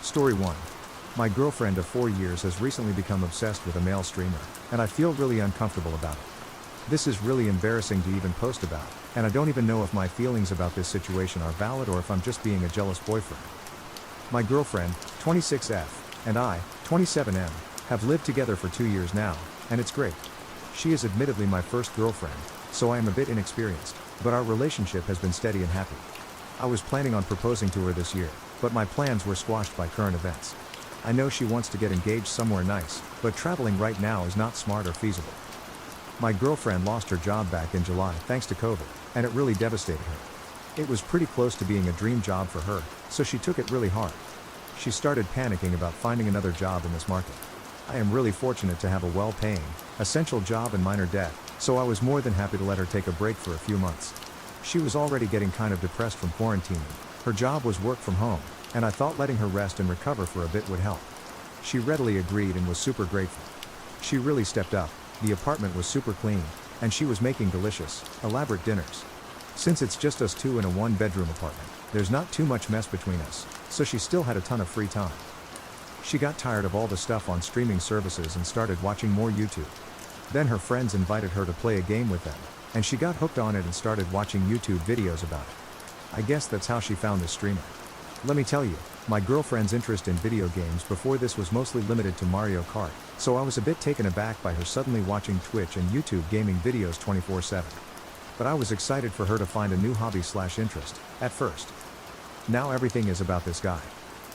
Story 1. My girlfriend of 4 years has recently become obsessed with a male streamer, and I feel really uncomfortable about it. This is really embarrassing to even post about, and I don't even know if my feelings about this situation are valid or if I'm just being a jealous boyfriend. My girlfriend, 26F, and I, 27M, have lived together for 2 years now, and it's great. She is admittedly my first girlfriend, so I am a bit inexperienced, but our relationship has been steady and happy. I was planning on proposing to her this year, but my plans were squashed by current events. I know she wants to get engaged somewhere nice, but traveling right now is not smart or feasible. My girlfriend lost her job back in July thanks to COVID, and it really devastated her. It was pretty close to being a dream job for her, so she took it really hard. She started panicking about finding another job in this market. I am really fortunate to have a well-paying, essential job and minor debt, so I was more than happy to let her take a break for a few months. She was already getting kind of depressed from quarantining. Her job was work from home, and I thought letting her rest and recover for a bit would help. She readily agreed and was super grateful. She really stepped up, the apartment was super clean, and she was making delicious, elaborate dinners. Since it's just us two in a one-bedroom apartment, there's not too much mess between us, so she still had a ton of free time. She got tired of all the stuff on streaming services and started watching more YouTube. Then her friends invited her to play a game with them, and she got hooked on it and started watching YouTube videos about it. I guess that's how she found this streamer. Let me tell you, my girlfriend's interest in video games before this was mostly limited to Mario Kart, so I was a bit taken aback by her suddenly watching Twitch and YouTube gaming videos 24/7. But I was excited for her to find a new hobby/interest, at first. Now everything is about this guy.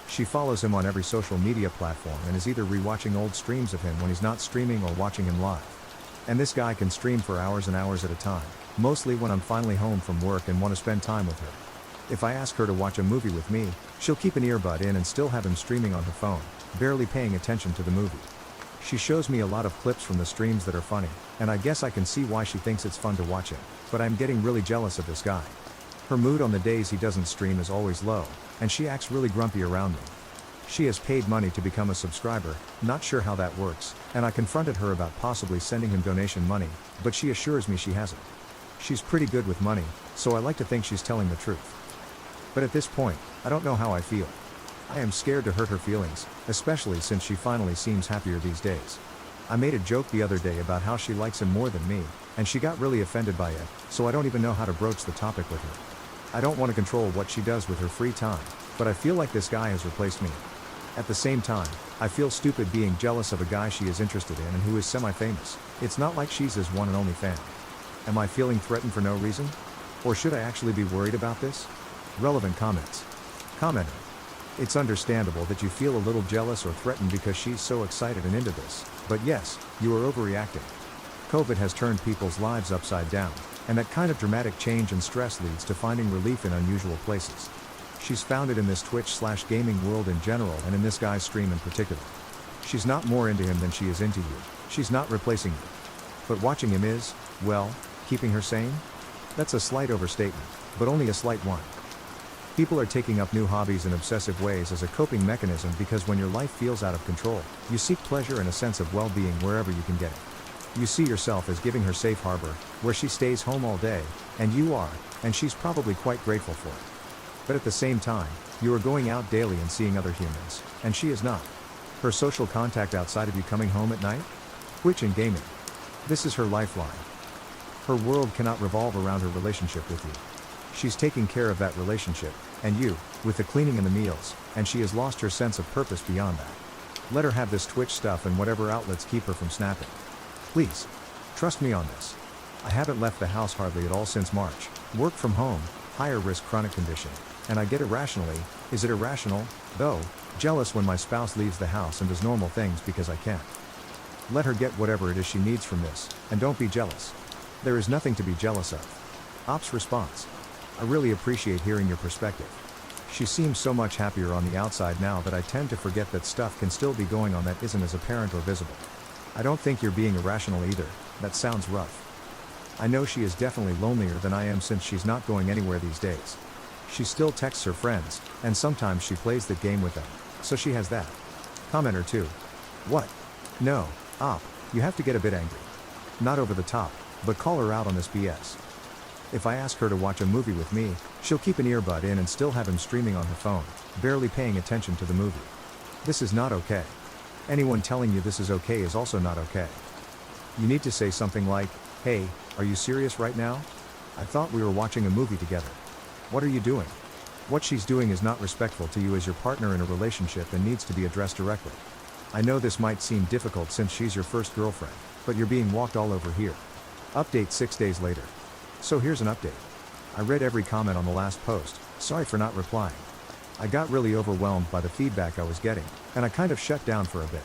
She follows him on every social media platform and is either rewatching old streams of him when he's not streaming or watching him live. And this guy can stream for hours and hours at a time, mostly when I'm finally home from work and want to spend time with her. If I ask her to watch a movie with me, she'll keep an earbud in and still have him streaming on her phone, barely paying attention to the movie. She shows me a lot of clips from the streams that are funny, and I guess I can see why she thinks it's fun to watch him, but I'm getting really jealous of this guy. Her mood on the days he doesn't stream is always low, and she acts really grumpy around me. She has paid money to become a subscriber, not sure how that works, and I confronted her about possibly sending him donation money, but she assures me she hasn't. She's pretty good with money, so I like to think she's telling the truth. But at this point, I don't know how I feel. I am scared to hurt her feelings, especially since she finally seems happier these days. I made a joke the other day about how she likes him more than me, and she got really offended by it, so I don't even know how to broach the topic with her. I don't want to control what she does with her free time, but I feel like this guy has replaced me. At the same time, I feel stupid being jealous of a guy she is interested in and who is semi-famous. It's not like she's his one and only fan. Am I feeling threatened for no reason? Or should I actually be worried about this? Relevant comments. Commenter. It's understandable that you feel a little jealous or threatened because she's so excited and into this, but yes, you are overreacting. COVID has turned people's lives upside down, and that kind of dramatic change and stress leads to finding relief in unusual places. She's found it in this Twitch/gaming world in general and in this guy's stream in particular. She's not more into him than she is into you. She's not replacing you. But watching him is, well, keeping her sane? That's a slight overstatement, but only a slight one. People are taking up new hobbies in obsessive ways as a coping mechanism because when your life feels out of control, you seek pleasure and a sense of well-being wherever you can get it. You see yourself as giving her safe harbor, where she stays home all day, and you are, and she's probably quite grateful for it. But at the same time, you are going out daily and seeing other humans, and she is not. Her social contact outside of you coming home at night? Twitch and gaming. This is her lifeline. Her world cannot revolve around her relationship with you. She's taking care of that relationship, and you, with the cleaning and the meals, and she has lost her sense of purpose beyond that. Let her have this Twitch stuff and whatever outlets keep her from snapping. Please. Trust me on this. I haven't left the house hardly at all since March. Work from home, higher risk chronic condition, and I get irrationally, is it irrational, though, jealous when my spouse leaves the house and does normal things because I can't. Let her get whatever it is she needs from this, and don't be jealous. There is nothing to be jealous of. Ops response. I really appreciate hearing your perspective. She seems so much happier on the outside now that I tend to forget that stuff can still be going on that isn't as apparent or visible. I don't think you're being irrational either, that sounds rough. I know she is definitely lonelier than I am since she's not going anywhere these days. She still texts her friends, and sometimes she plays that game with them, so she has that. Commenter 2. What? No, op, you have to get a bit angry. Not over the top, but call her out on this BS. If I ask her to watch a movie with me, she'll keep an earbud in and still have him streaming on her phone, barely paying attention to the movie. This is not okay. Anyone telling you this is okay is also not okay. You need to say something like, "Hey, are you serious right now? I thought we were watching a movie together. What are you doing?" What she's doing is not respectful to you as your partner in a relationship and needs to be addressed directly. I know this might seem difficult since she's your first girlfriend, but you're being walked all over here. Update 6 days later. So here's an update. I read every comment on the last post, sorry for not replying. I got really overwhelmed by the feedback I was getting, and I kind of shut down for a bit.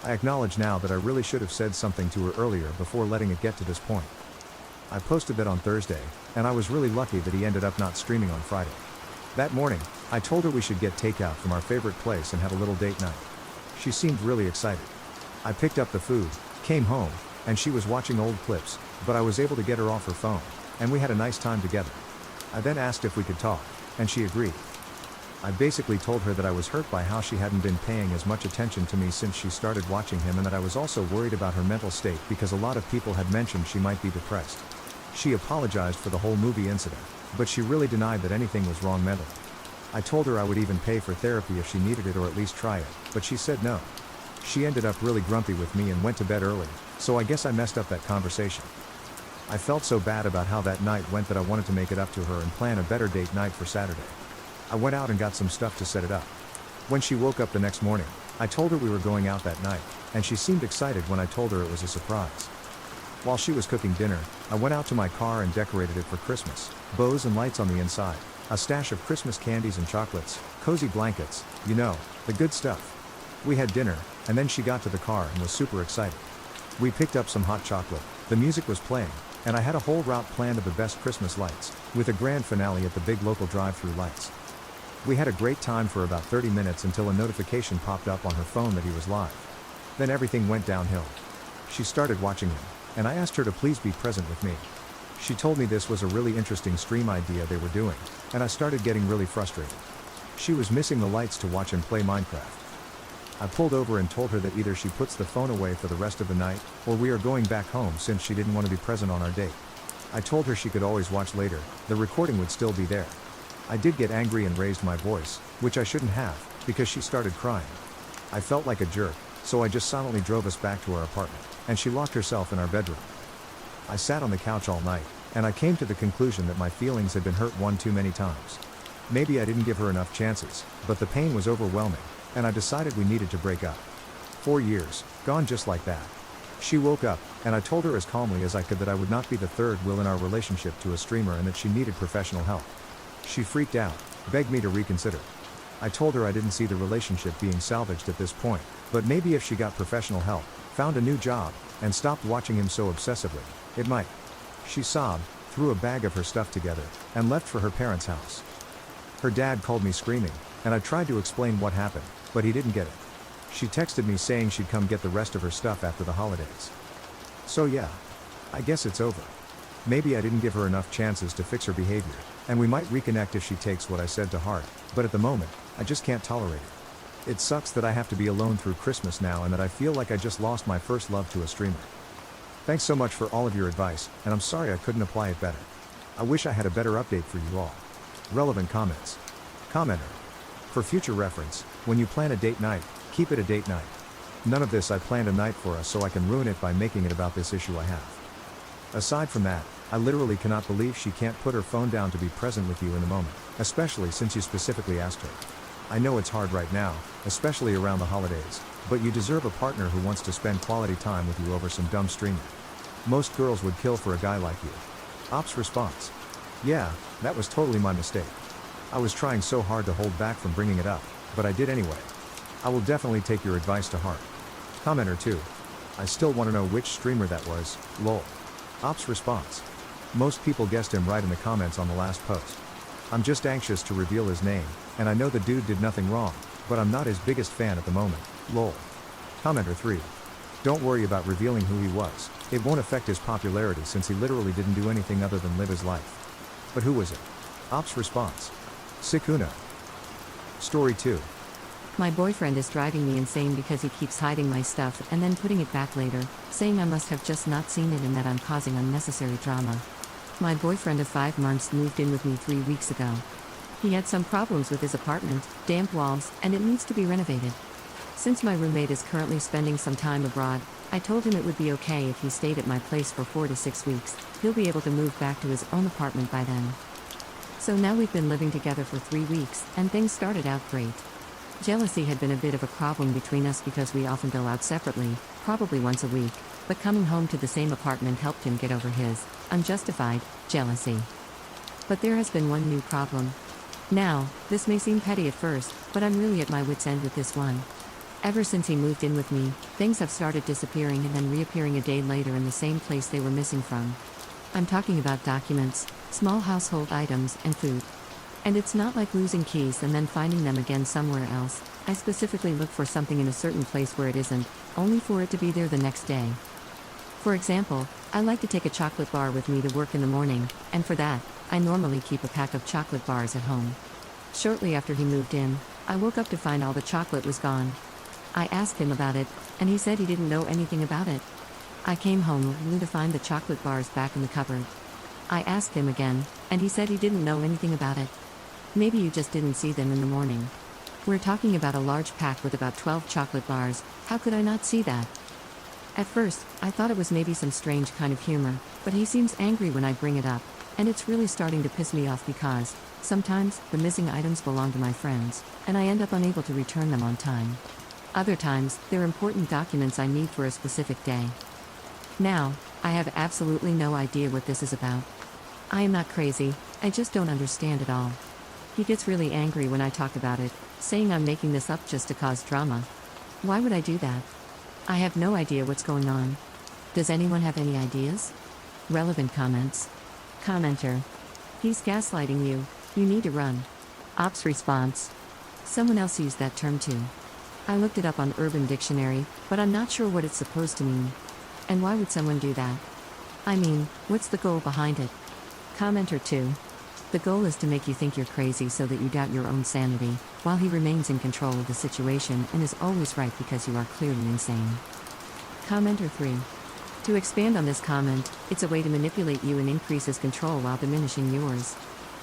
I acknowledge now that I really should have said something to her earlier before letting it get to this point. I posted that on Thursday, and I was really lucky that he ended up not streaming on Friday. That morning, I told her we should get takeout from our favorite place and have a little date night. She seemed really excited. I picked up the food, came home, and she was watching old clips, but I was able to get her off her phone, and we had a nice time together. I then asked if we could talk, and she agreed. I basically told her that I was hurt by how she hadn't been paying as much attention to me since she started watching him, and that I was also worried about her mental state because a lot of people had mentioned she might be depressed. She apologized for the whole movie incident, but she really denied that anything was wrong mentally. I told her I would even pay for therapy if she needed it or at least try it, but she said no. She ended up really grumpy with me and went to bed early, so I guess I messed up that conversation. I felt so bad about how that night went that I wanted to make it up to her and plan a better date night for Saturday. I went out and got some stuff to set it up. When she woke up the next morning, I told her we were going out that night, and she seemed excited when I told her it was a surprise. While she was cooking dinner, I went out to my car and decorated it for Christmas, bows and lights on the inside, a stash of Christmas candies and chocolates, cozy blankets, you know, the good stuff. We had dinner, and then she got to the car and was super excited. We picked up some hot chocolate, the music was playing, and I had a whole route planned of the best Christmas lights, with a grand finale at the big local drive-through lights. We had a great time for about 30 minutes until a notification popped up on her phone that he was live. Then everything went downhill. She started watching him, and I asked her to please be present with me. She told me this was a really interesting stream idea they were doing, and I started getting really frustrated. She was missing the lights to watch him play Minecraft. I pulled over and told her that either she puts the phone away for the rest of the night, or we are going back home since she didn't want to be present on our date. I told her she could always watch later, the recording would still be there. I did get angry and raised my voice, which I shouldn't have, because she started crying. I felt like a jerk, so I just silently drove us back to our apartment, and she locked herself in our bedroom. I sat on the couch all night, and I came to the conclusion that my feelings had been hurt one too many times. Maybe I didn't give her enough chances, but the pain was overwhelming, and I decided we needed to break up. 4 years, gone just like that. She woke up, and I told her as calmly as I could that I would not be the third wheel in our relationship to a streamer and that she needed professional help. She freaked out, begged me to reconsider. I told her I didn't see the relationship being salvaged at this point, but maybe if she got professional help, found a new job, and stopped watching him so obsessively, it might. She sobbed, threw a bag of her stuff together, and left for her parents' house. Her dad called me screaming, and I tried to explain what happened, but he didn't get it. She texted me saying she'd come get the rest of her stuff after the holidays. So yeah, I guess it's over. Maybe I didn't give her enough chances to fix her behavior, and we might reconnect if she takes what I said to heart, but at the moment, I just can't tolerate it. It sucks that I have to be alone through Christmas now and that I feel like I just lost my first love to a streamer. Thanks so much for all of your advice, and I'm sorry I couldn't apply it better. I wish I had a better update for you all. Relevant comments. Commenter. For future reference, when you plan a date night, keep it a date night. None of this I planned a night for us so I can ruin it by making it about this issue I have. Aside from that, I literally cannot believe she can't put her phone down to be present with you in the moment, especially since you specifically asked her. I know it's hard right now, especially around the holidays, but you deserve a partner who wants to spend quality time with you over some dumb streamer. Most girls would kill for a guy like you. Ops response. Yeah, that was totally my mistake. I was trying so hard to hold back from bringing it up, but I did anyway. I will definitely take your advice to heart. Commenter 2. I still want to know which streamer that was, lol. Ops response. Most people guessed him right in the comments on the last post. I'm just anxious to reveal his name, and I know the dude did nothing wrong, but I'm not his biggest fan at the moment, lol. Commenter 3. Don't worry about revealing who he was, it won't affect his popularity since he literally didn't do anything other than live his life. But who was it? Ops response. Sikuna. Story 2. My boyfriend is driving me insane because he keeps hiding my stuff and then putting it back later, saying I must have just not seen it and that I'm causing unnecessary drama. My boyfriend of 5 months moved in with me 3 weeks ago. He had some problems with his apartment, damp walls, and it needs to be renovated. Since my roommate is currently spending some time abroad, I told him it would be okay if he stayed at my place for 4 to 6 weeks. He'll be able to move back to his own apartment by then. So now we've been living together for 3 weeks, and things started out great. Jealousy had been a bit of a problem between us because we often go out separately, probably once a week, but coming home to the same apartment helped him get over his unjustified jealousy. But there has been one new problem. Now, this may seem petty at first, but I'm really at my wit's end with this one. Ever since he moved in with me, things have started disappearing and then reappearing a day later in the same place they were missing from. I'm talking about documents, small household items, and food. And it's not like losing keys and then finding them again somewhere else. I specifically look for something in a certain place where it isn't, only for it to be there the next day. For example, I like to take a chocolate bar with me to work in the morning, and for that, I normally keep a pack of chocolate bars at home. Shortly after he moved in, I woke up to find all the chocolate was gone. I asked him about it, and he said he didn't know anything about it. I came home only to find the chocolate bars back in the cupboard. I asked him again, and he said he didn't know anything about it. Maybe you just didn't see them in the morning. We're talking about a large pack with about 12 chocolate bars. How could I not see that? At first, I thought it was maybe some strange kind of humor, but he seems angry when I bring it up, and it's really starting to piss me off because, sometimes, the missing items belong to my friends, and I end up unable to return them on time. Other times, they're important documents I need for a specific day. Now, I have absolutely no idea what this is about. I am not crazy, I just don't understand it all. He gets really angry when I talk about it, saying I'm making this up just to cause drama. Why would I do that? I have no idea what's going on. Does anyone have any ideas? Relevant comments. Commenter. He's gaslighting you, you need to run. Ops response. Someone else used that term too. I looked it up on Urban Dictionary, but I'm not sure what it's supposed to mean. And why would someone do that? I mean, what's the goal behind it? Commenter 2. The goal is to make you think you're crazy so that you doubt your own sanity, while he remains in control of the situation and is always right because you are clearly insane. Commenter 3. To expand on this comment, it's a way to manipulate you and increase his control while diminishing yours.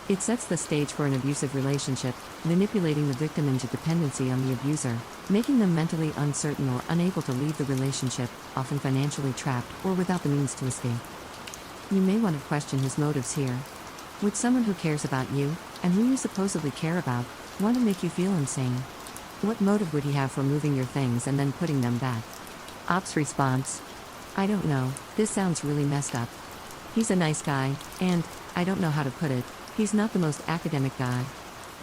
It sets the stage for an abusive relationship, manipulating the victim into dependency on the abuser, making them mentally uncertain or unable to leave the relationship, often financially trapped or without the means to escape. You may want to question his motives here. Would someone who cares about you, and who you supposedly care about, want to make you feel insane? What motive would he have for moving your things and then putting them back? Ops response. I don't know, this sounds really messed up. He's a nice guy, and, I don't know how to put it, he's not the most academic guy.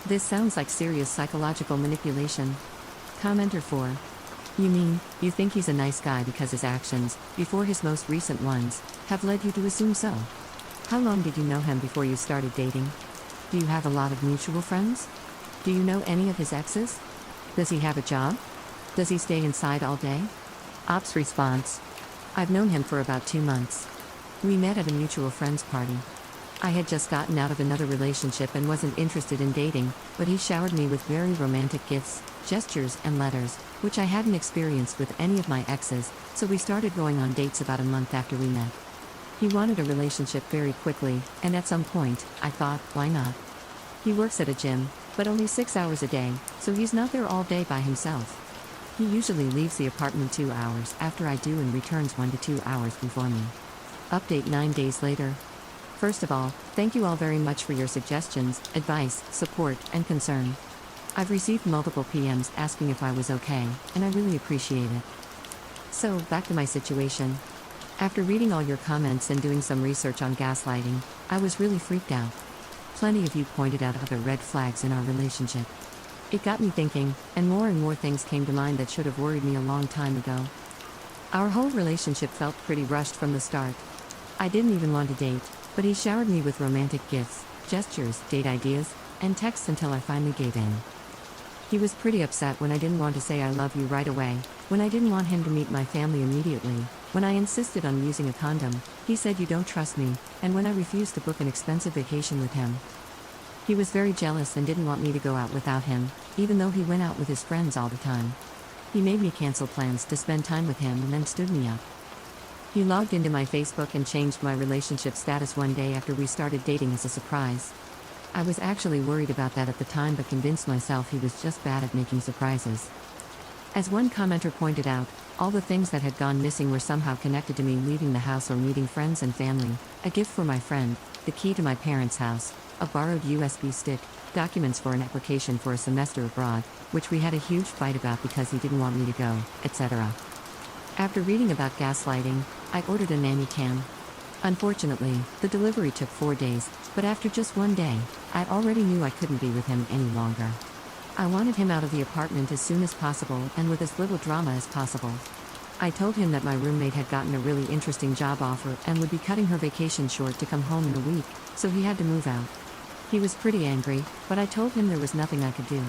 This sounds like serious psychological manipulation. Commenter 4. You mean, you think he's a nice guy because his actions, before his most recent ones, have led you to assume so? How long did you know him before you started dating? Do you have a lot of mutual friends? Do you know any of his exes? Does he have a job? Does he stay inside all day? Ops response. I've known him for about 2 months. We met at a mutual friends party. I had just gotten out of another relationship and wasn't interested in dating, but he showered me with very romantic gifts, gestures, and letters, which I hadn't experienced with any of my exes, so we started going on dates about a month after we met. He wanted a relationship very quickly, and at some point, I thought, why not? He works at a gym, but only 6 hours a day, so he's not there all day by himself. He usually leaves the apartment 2 hours after I do and returns 1 to 2 hours before me. Update 9 days later. First of all, thank you all very much for your suggestions, advice, support, and concern. I've received multiple PMs asking if I was okay, and I really appreciate it. So, back to my situation. After reading all your comments and doing some research on gaslighting, I was really freaked out. Plenty of you pointed out other red flags in our relationship. It got me thinking, and more things came to mind that should have worried me a long time ago. Our whole relationship felt pretty rushed from the start. I didn't even want to date, but he showered me with romantic gifts, gestures, date ideas, and texts until I finally gave in. He was pretty upset when I didn't want to say I love you right away, when I didn't want him to meet my family immediately, when I insisted on using a condom, he said you don't trust me, and when I refused to book an expensive vacation with him. He was very jealous and didn't want me to go out without him, even though he went out with his friends all the time. He made me cancel plans to spend time with him and then stood me up. He logged into my Facebook and changed my relationship status one day after we started dating as a surprise. I was actually worried about that at the time but convinced myself he was just bad at making surprises. As one commenter pointed out, all the things that had gone missing were somehow connected to me leaving the house or meeting friends and family, a gift for my friend, the key to my parents' house, a borrowed USB stick, documents for an application for a semester abroad, which we had a huge fight about because he didn't want me to go, etc. After reading about gaslighting, I ordered a nanny cam. Unfortunately, the delivery took 4 days, but after just 1 day, I already knew I couldn't be with him any longer. I wanted him out of the apartment as soon as possible and with as little drama as possible. I told him that my roommate had gotten a really interesting job offer and would be cutting her vacation short to come home in a week, so he had to move out. He was pretty angry, but I told him there was nothing I could do.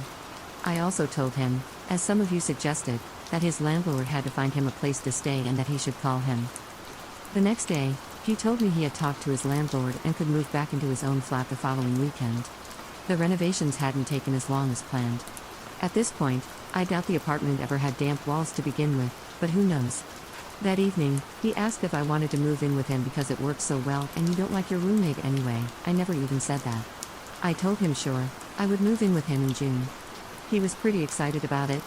I also told him, as some of you suggested, that his landlord had to find him a place to stay and that he should call him. The next day, he told me he had talked to his landlord and could move back into his own flat the following weekend. The renovations hadn't taken as long as planned. At this point, I doubt the apartment ever had damp walls to begin with, but who knows? That evening, he asked if I wanted to move in with him because it works so well and you don't like your roommate anyway. I never even said that. I told him sure, I would move in with him in June. He was pretty excited about it.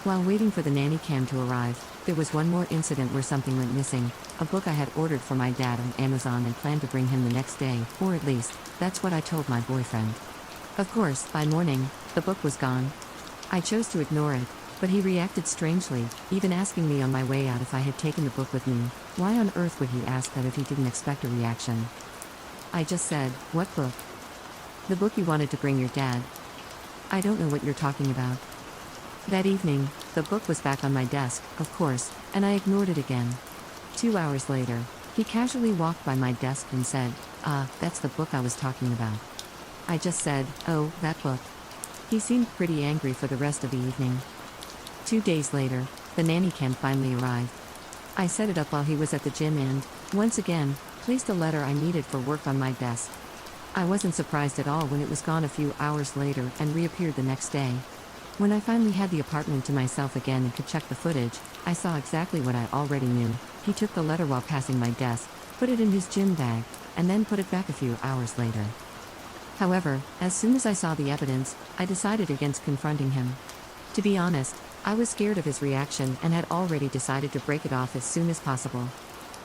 While waiting for the nanny cam to arrive, there was one more incident where something went missing, a book I had ordered for my dad on Amazon and planned to bring him the next day, or at least, that's what I told my boyfriend. Of course, by morning, the book was gone. I chose to ignore it, but he reacted strangely, even asking me on my way out if I had taken the book with me. Why on earth would he ask that if he didn't expect a reaction? I just said, "What book?" "The book you wanted to bring your dad." "I don't know what you're talking about." That evening, the book was back on my desk, of course, and I ignored it again. 2 hours later, he casually walked by my desk and said, "That's the book I was talking about." I just said, "Oh, that book." He seemed pretty angry for the rest of the evening. 2 days later, the nanny cam finally arrived. I set it up while he was at the gym and, once again, placed a letter I needed for work on my desk. I wasn't surprised at all when it was gone a few hours later and reappeared the next day. When I finally had the apartment to myself again and could check the footage, I saw exactly what I already knew. He took the letter while passing my desk, put it in his gym bag, and then put it back a few hours later. However, as soon as I saw the evidence, I decided against confronting him. To be honest, I was scared of his reaction and had already decided to break it off as soon as possible.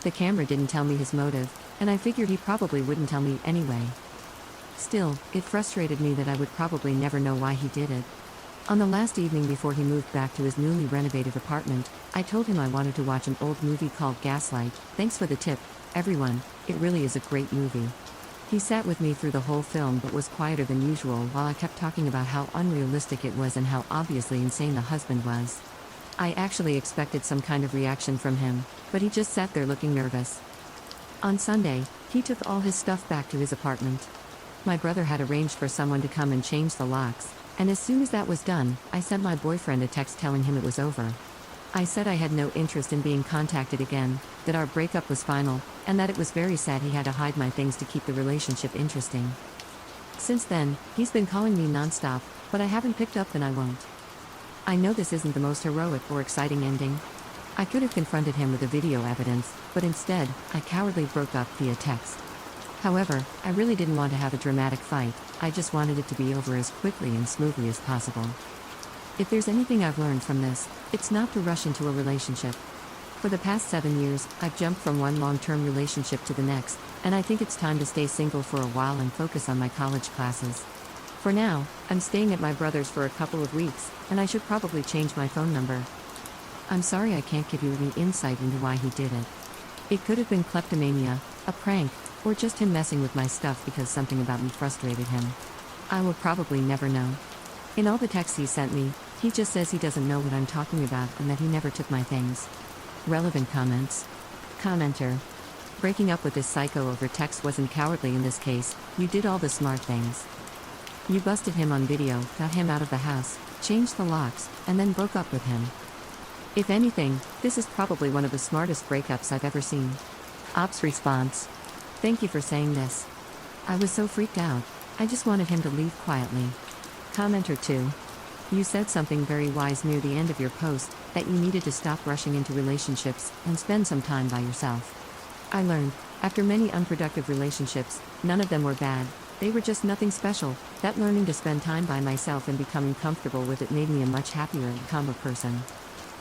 The camera didn't tell me his motive, and I figured he probably wouldn't tell me anyway. Still, it frustrated me that I would probably never know why he did it. On the last evening before he moved back to his newly renovated apartment, I told him I wanted to watch an old movie called Gaslight. Thanks for the tip, everyone, it really is a great movie. He sat with me through the whole film but was quieter than usual while I kept talking about how unrealistic it was and how obviously insane the husband was. I actually expected some kind of reaction from him, but he just sat there looking nervous. On Sunday, he took all his stuff back to his apartment. My brother had arranged for someone to come and change the locks, and as soon as that was done, I sent my boyfriend a text telling him it was over. I said I had no interest in being contacted again, that our breakup was final, and that it was very sad he had to hide my things to keep the relationship interesting. Since then, he's been calling me nonstop, but I haven't picked up and I won't. I know this isn't the most heroic or exciting ending. I could have confronted him with the video evidence, but instead, I cowardly broke up via text. However, I really didn't want to have a dramatic fight, I just wanted it to be over as quickly and smoothly as possible. If there's anything I've learned from this, it's not to rush into a relationship. For the past 7 years, I've jumped from one long-term relationship to the next, and I think it's time to stay single for a while and focus on my college classes. For now, I'm staying at my brother's for a couple of weeks, and I should probably change my phone number. I'm sorry I can't give you any insight into why he did it. It could have been kleptomania, a prank, or just him messing with my stuff because something about me frustrated him. I will probably never know. In all the texts he sent me, he just says he doesn't know what I'm talking about and that he never took my things. Relevant comments. Commenter. Breaking up with this psycho over text wasn't cowardly in this case, you did all the smart things. You busted him on video, got him out of the house, changed the locks, and then broke up with him. If anything, this is probably one of the smartest breakups I've ever seen. Ops response. Thank you for saying this. I was so freaked out, I just wanted him to leave quietly. Commenter 2. You said something very wise near the end of your post, that you needed to stop rushing into relationships and spend some time by yourself. I learned, after many unproductive relationships, none of them were bad, They were just nothing special. That learning to spend time by myself and becoming comfortable with it made me a much happier and calmer person.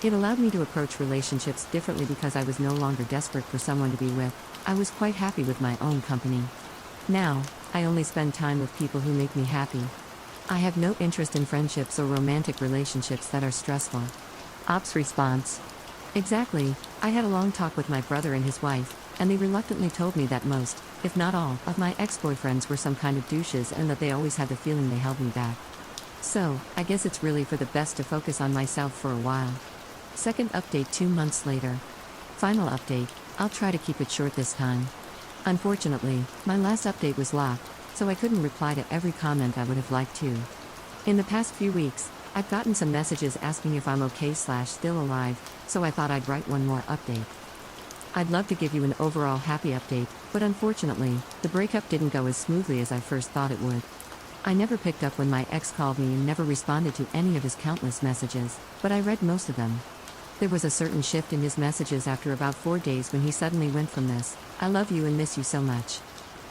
It allowed me to approach relationships differently because I was no longer desperate for someone to be with. I was quite happy with my own company. Now, I only spend time with people who make me happy. I have no interest in friendships or romantic relationships that are stressful. Ops response. Exactly. I had a long talk with my brother and his wife, and they reluctantly told me that most, if not all, of my ex-boyfriends were some kind of douches and that they always had the feeling they held me back. So, I guess it's really for the best to focus on myself for a while. Second update 2 months later. Final update. I'll try to keep it short this time. Unfortunately, my last update was locked, so I couldn't reply to every comment I would have liked to. In the past few weeks, I've gotten some messages asking if I'm okay/still alive, so I thought I'd write one more update. I'd love to give you an overall happy update, but unfortunately, the breakup didn't go as smoothly as I first thought it would. I never picked up when my ex called me and never responded to any of his countless messages, but I read most of them. There was a certain shift in his messages after about 4 days when he suddenly went from this, "I love you and miss you so much.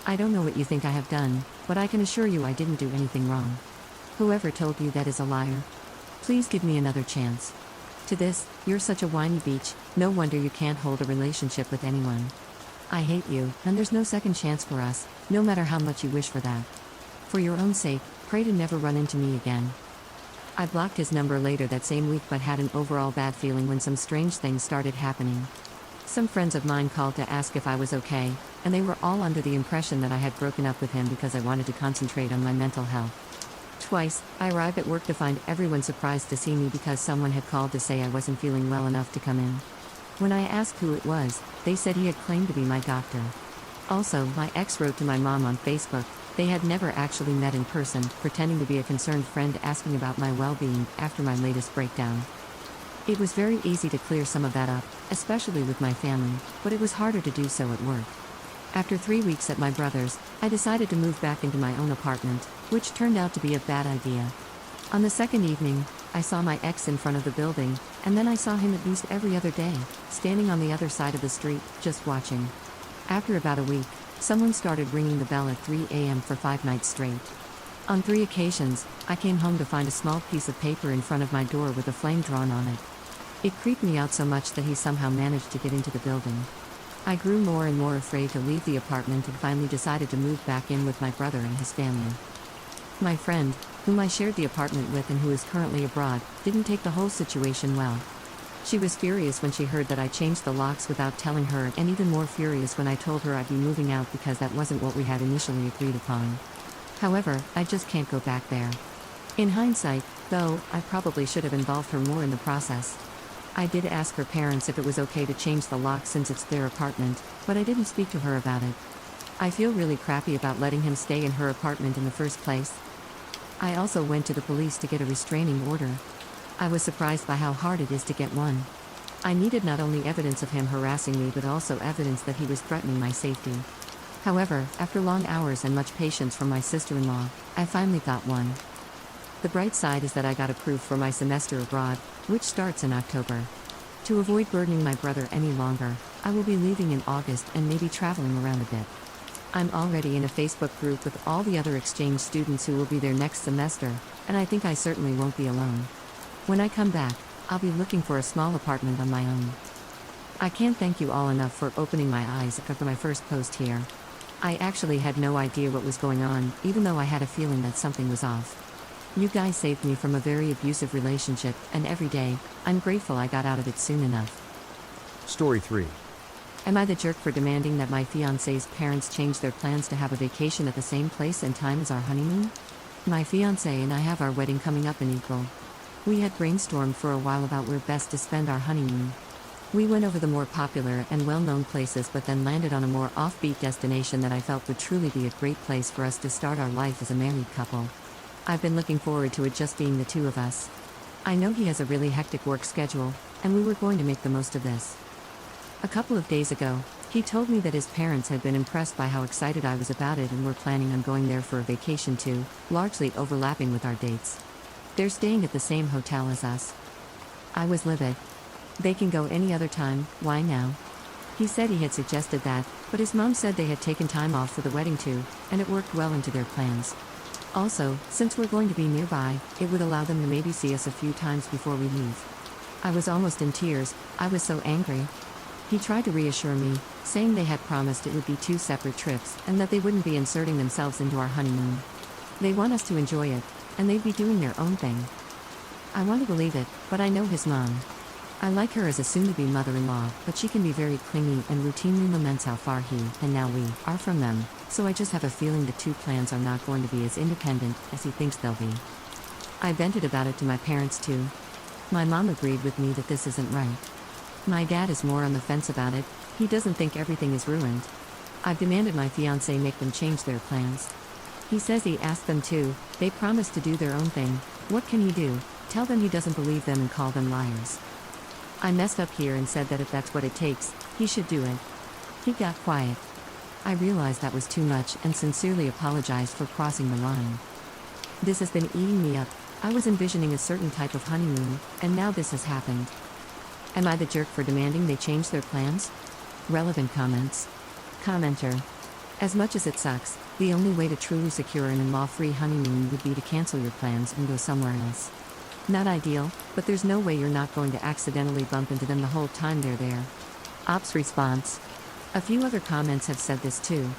I don't know what you think I have done, but I can assure you I didn't do anything wrong. Whoever told you that is a liar. Please give me another chance." To this, "You're such a whiny beach, no wonder you can't hold a relationship with anyone. I hate you, and there's no second chance for us, no matter how much you wish for that. For your own sake, pray to never run into me again." I blocked his number later that same week but had an overall bad feeling when some strange things started happening. Some friends of mine called to ask if I was okay, and they were all under the impression that I had broken up with him because I wanted to concentrate on my mental health. Twice, I arrived at work to find everyone surprised to see me because someone had called to say I wasn't feeling well enough to come in. When I asked who it was, they said he had claimed to be my doctor. Also, my ex wrote to my mom on Facebook. They had never actually met in person, pretending to be a concerned friend asking about my well-being after my latest breakdown. It was very easy to clear some of that up, especially with my family, but it was harder to do so at work. After 3 weeks at my brother's, I decided to move back into my own apartment, which turned out to be a bad idea. On the second evening, I saw my ex in front of the building, and then I saw him at least every other day, standing on the other side of the street, just watching. After about a week, someone started ringing the bell at 3 a.m. for 5 nights straight. On 3 occasions, I came home to find a small piece of paper in front of my door with a flame drawn on it. It creeped me out so much that he somehow managed to get into the building. I grew more and more afraid to leave the apartment and finally decided to move back in with my brother and his family. My friend, whom I shared the apartment with and who is currently abroad, didn't take the whole situation well. She was furious when she heard that I changed the locks without telling her, and even more furious when I told her I'd be moving out because that wasn't what we had initially agreed upon. However, I just can't go back there. In hindsight, though, I probably should have involved her more in the process. I did ask her parents if it was okay to change the lock since it's their apartment, but I didn't speak to her about it. I feel really crappy about letting him stay in her apartment in the first place. I also went to the police to get a restraining order. I was surprised by how hard it is to get one. I needed not only evidence of him harassing me but also evidence that he was threatening my safety. However, after long hours and much patience from my sister-in-law, I finally got one. The bright side is that I got approved for my semester abroad, which starts in October. To avoid burdening my brother any longer, I will be leaving in August and maybe traveling around a bit. I'm already in a Facebook group with all the other exchange students who will be there next semester, and I think I certainly won't be alone. When I come back, I'll be looking for a small apartment on my own. I can't thank you all enough for opening my eyes after my first post here. I actually had no idea what was going on, even though I had a feeling that something was off. You guys saved me from a very abusive relationship, and every day, I'm grateful I got out of it soon enough. Story 3. Am I the jerk for demanding that my fiancé's parents change their plans to have a vacation at the same place and time as our honeymoon? My fiancé and I have our wedding coming up in April. We had brainstormed for a while about where best to spend our honeymoon. We went over the more popular and well-known places but then landed on a more offbeat destination that I felt would truly be a great place for us to start our life as a married couple. I've been looking forward to it just being the two of us. I know he has a really hectic work schedule, and we were going to make the most of this. A couple of days ago, he told me that his parents had been impressed by how excited I was about it and were planning on going there for a vacation too, largely overlapping with our dates. They're staying at the same hotel as us. I was livid. They can go any other time, why now? He said he had suggested that, But his mom said they had taken time off for the wedding too, and it worked well into their plans. Also, since we're going to be nearby, it would allow them to maybe see us a few times before we leave. I was almost in tears, I was so angry. He tried to reassure me, saying they had promised it would be 2 separate trips and that they wouldn't be inserting themselves into our honeymoon. They want us to enjoy it, and they'd be doing their own thing. I want to believe it, but I know his mom. I like her as a soon-to-be mother-in-law, but she can be very clingy and routinely laments how far he, and now we, are from them, so I just have a feeling the 2 plans are not going to be as independent as he thinks they'll be. I vented about it to my parents too. My mom agreed with me that this isn't right. My dad is more on the fence about it, he doesn't think everything is ruined. I've demanded my fiancé make them change their plans. He says he asked them to, they promised to do their own thing. What can he do? Tell them he doesn't believe them and call them liars. I messed up here and said that if that's what it takes, he should do it. He got quiet. I realized that was too much and sincerely apologized for crossing the line. This has been eating me up. I was envisioning a certain type of honeymoon, and now this has happened. Am I the jerk for demanding they change their plans? Relevant comments. Commenter. As much as it sucks, the only way to truly secure an in-law-free honeymoon would be to cancel your plans and go somewhere else. Not ideal, but there's no way you're not going to accidentally bump into them the whole time they're there. Ops response. A few other comments have said this too.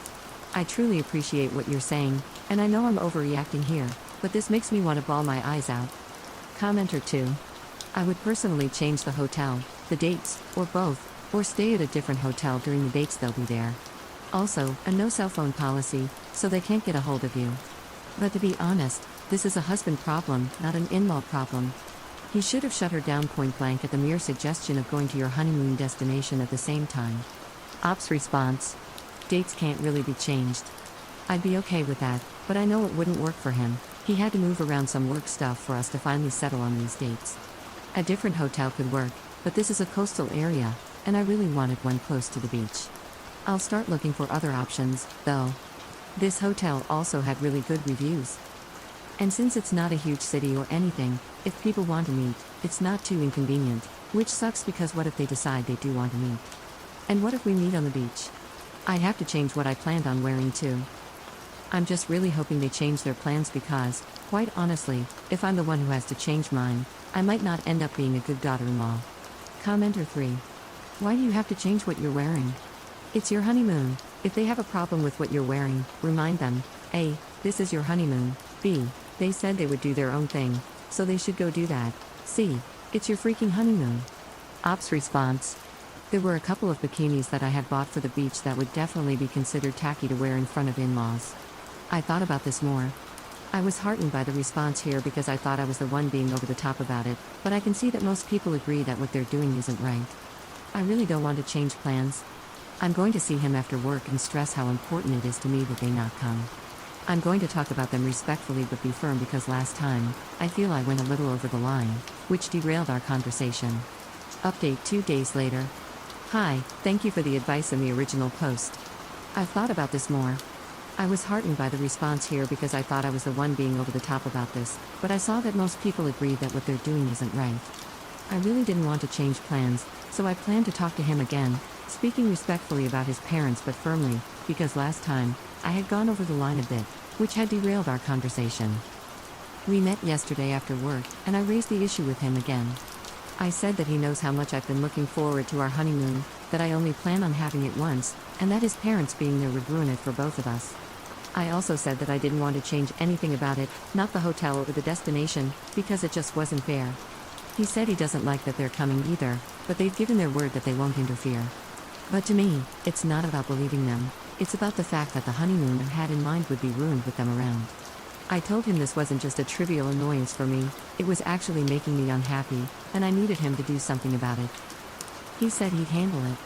I truly appreciate what you're saying, and I know I'm overreacting here, but this makes me want to bawl my eyes out. Commenter 2. I would personally change the hotel, the dates, or both, or stay at a different hotel during the dates they'll be there. Also, a no cell phone policy, so they can't get a hold of you. But to be honest, this is a husband problem, not an in-law problem. He should have shut her down point blank at the mere suggestion of going to your honeymoon destination at the same time. Ops response. Dates can't really be changed. I'd be okay with that, but I know it wouldn't work for him. He had to move around some work stuff for us to finally settle on these dates. A different hotel could work, but this is a coastal area, and I really wanted one close to the beach. I'll start looking for other options, though. This hotel also had really good reviews. And since it's not a huge city or anything, if people want to meet, it's not too inconvenient, which sucks because what if they decide they do want to meet? And what if we meet on the beach? I'd have to change what I planned on wearing too. I'm just really hoping they change their plans because, quite honestly, if I'm the one who has to change mine, I might not end up being a good daughter-in-law. Commenter 3. Why do you have to change what you're wearing? It's your honeymoon. If they have a problem with what you're wearing, remind them. A. This is your honeymoon. B. They said they would do their own thing, so they should go do that. C. It's your freaking honeymoon. Ops response. There were a couple of bikinis that I had bought for the beach that would definitely be considered tacky to wear in front of in-laws. I thought about this more. I was heartened by the response here because I thought I was the one being over the top about it, but I can see that most people agree that what they're doing isn't right. I really don't want to change plans. I'm going to see him after work and stress how important it is to me that they not come. I'm going to talk about them respectfully but be firm because last time, I feel I went a little over the line, which derailed our conversation. Update 2 days later. Hi, thank you for the advice in the original post. I've thought about this more. I was heartened by the response here because I thought I was the one being over the top about this, but I saw that most people agree that what they're doing isn't right. I really didn't want to change plans, so I planned to talk to him again, speaking respectfully about his parents but firmly, because last time, I had gone over the line a bit, which had derailed our conversation. We met yesterday after work, and I raised the issue with him again. I said that he knows how much I've been looking forward to our honeymoon, that I only plan on having it once, and that his parents being there would ruin it for both of us. I also said that I didn't want to change anything about it, not the hotel or the destination, because it just wasn't fair. He said he doesn't like that they're coming either, but they've given their word that they won't interfere. But to me, it's not about believing them, it's about the fact that the honeymoon I had in mind would be ruined with them around. I told him this wasn't just a trivial annoyance for me, it was actually making me unhappy, and I needed him to do something about it. He said he'd handle it.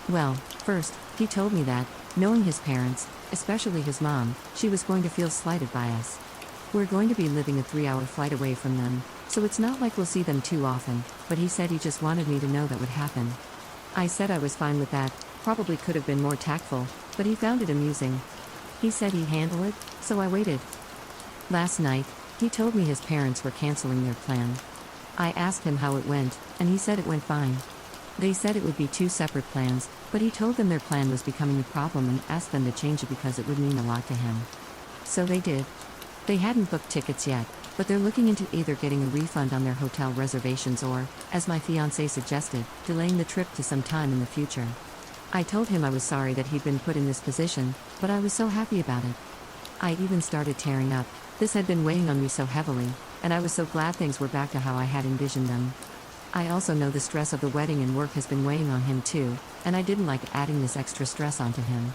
Well, first, he told me that, knowing his parents, especially his mom, she was going to feel slighted by us. We're going to be living a 3-hour flight away from them, so it's not like we'll see them too often, but he said he just wanted me to know that would happen. I said I was fine with that, probably could have been more tactful, but he found it amusing. He said he'd handle it, so I waited. Last night, he told me his parents were canceling their plan. I asked him how it went, and he said it went fine. They said it would be two separate plans, but he told them their plan was becoming a problem and asked them to change it because it would mean a lot to him. So they did. They hadn't booked tickets yet, but they're looking into either getting a refund on their hotel reservations or, as my fiancé suggested, delaying the trip to some time in the future. I told him I was sorry that he'd been put in this position, but I was so happy about it. I even started tearing up. This had been weighing on me so heavily, and I was so glad things were back to how I had envisioned them. I also know the stress of the wedding and work has been weighing on him too, and I didn't like adding this extra stress onto him.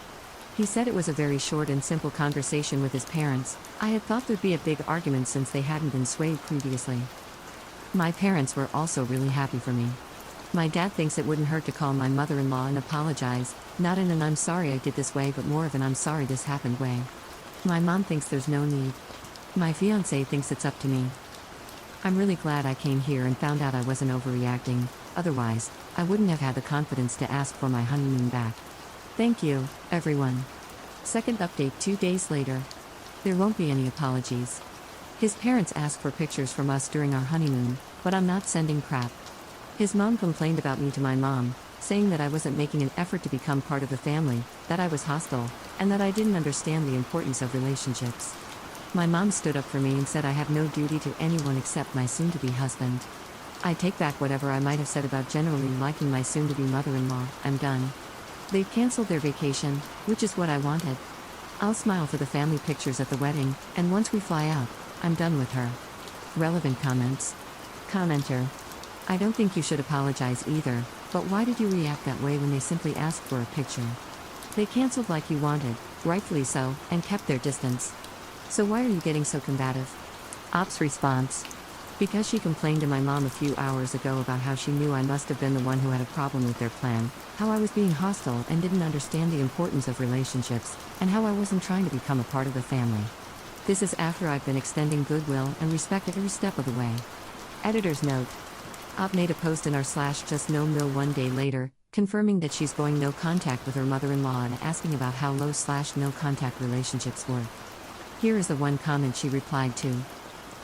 He said it was a very short and simple conversation with his parents. I had thought there'd be a big argument since they hadn't been swayed previously. My parents were also really happy for me. My dad thinks it wouldn't hurt to call my mother-in-law and apologize, not in an "I'm sorry I did this" way, but more of an "I'm sorry this happened" way. My mom thinks there's no need. My fiancé thinks it's up to me. I'm really glad I came here and found out I wasn't overreacting, otherwise, I wouldn't have had the confidence to ask for my honeymoon back. Thank you, everyone. Second update 2 days later. There won't be any apologies. His parents asked for pictures from us during our honeymoon, but I'm not sending crap. His mom complained about me to my mom, saying that I wasn't making an effort to become part of the family, that I was hostile, and that I didn't understand the importance of relationships. My mom stood up for me and said I have no duty to anyone except my soon-to-be husband. I take back whatever I might have said about generally liking my soon-to-be mother-in-law. I'm done. They've canceled their vacation, which is what I wanted. I'll smile for the family pictures at the wedding, and once we fly out, I'm done with her. Relevant comments. Commenter. I don't think you should apologize either, but why did you react that way when they simply asked for a picture? They canceled like you wanted, rightfully so, and kept their distance. So why are you getting so combative? Ops response. Because she complained to my mom a few hours ago about how she knew I must have been the one who had a problem with their plan, how I was being hostile and didn't understand the importance of relationships, and how I wasn't trying to become a part of the family. This is after I've been extending goodwill and respect every step of the way. Editor's note. Op made a post in r/just-no-mill 1 day later, confirming that she's going no contact with her mother-in-law and asking about how low/no contact relationships work. Here is the one comment she replied to.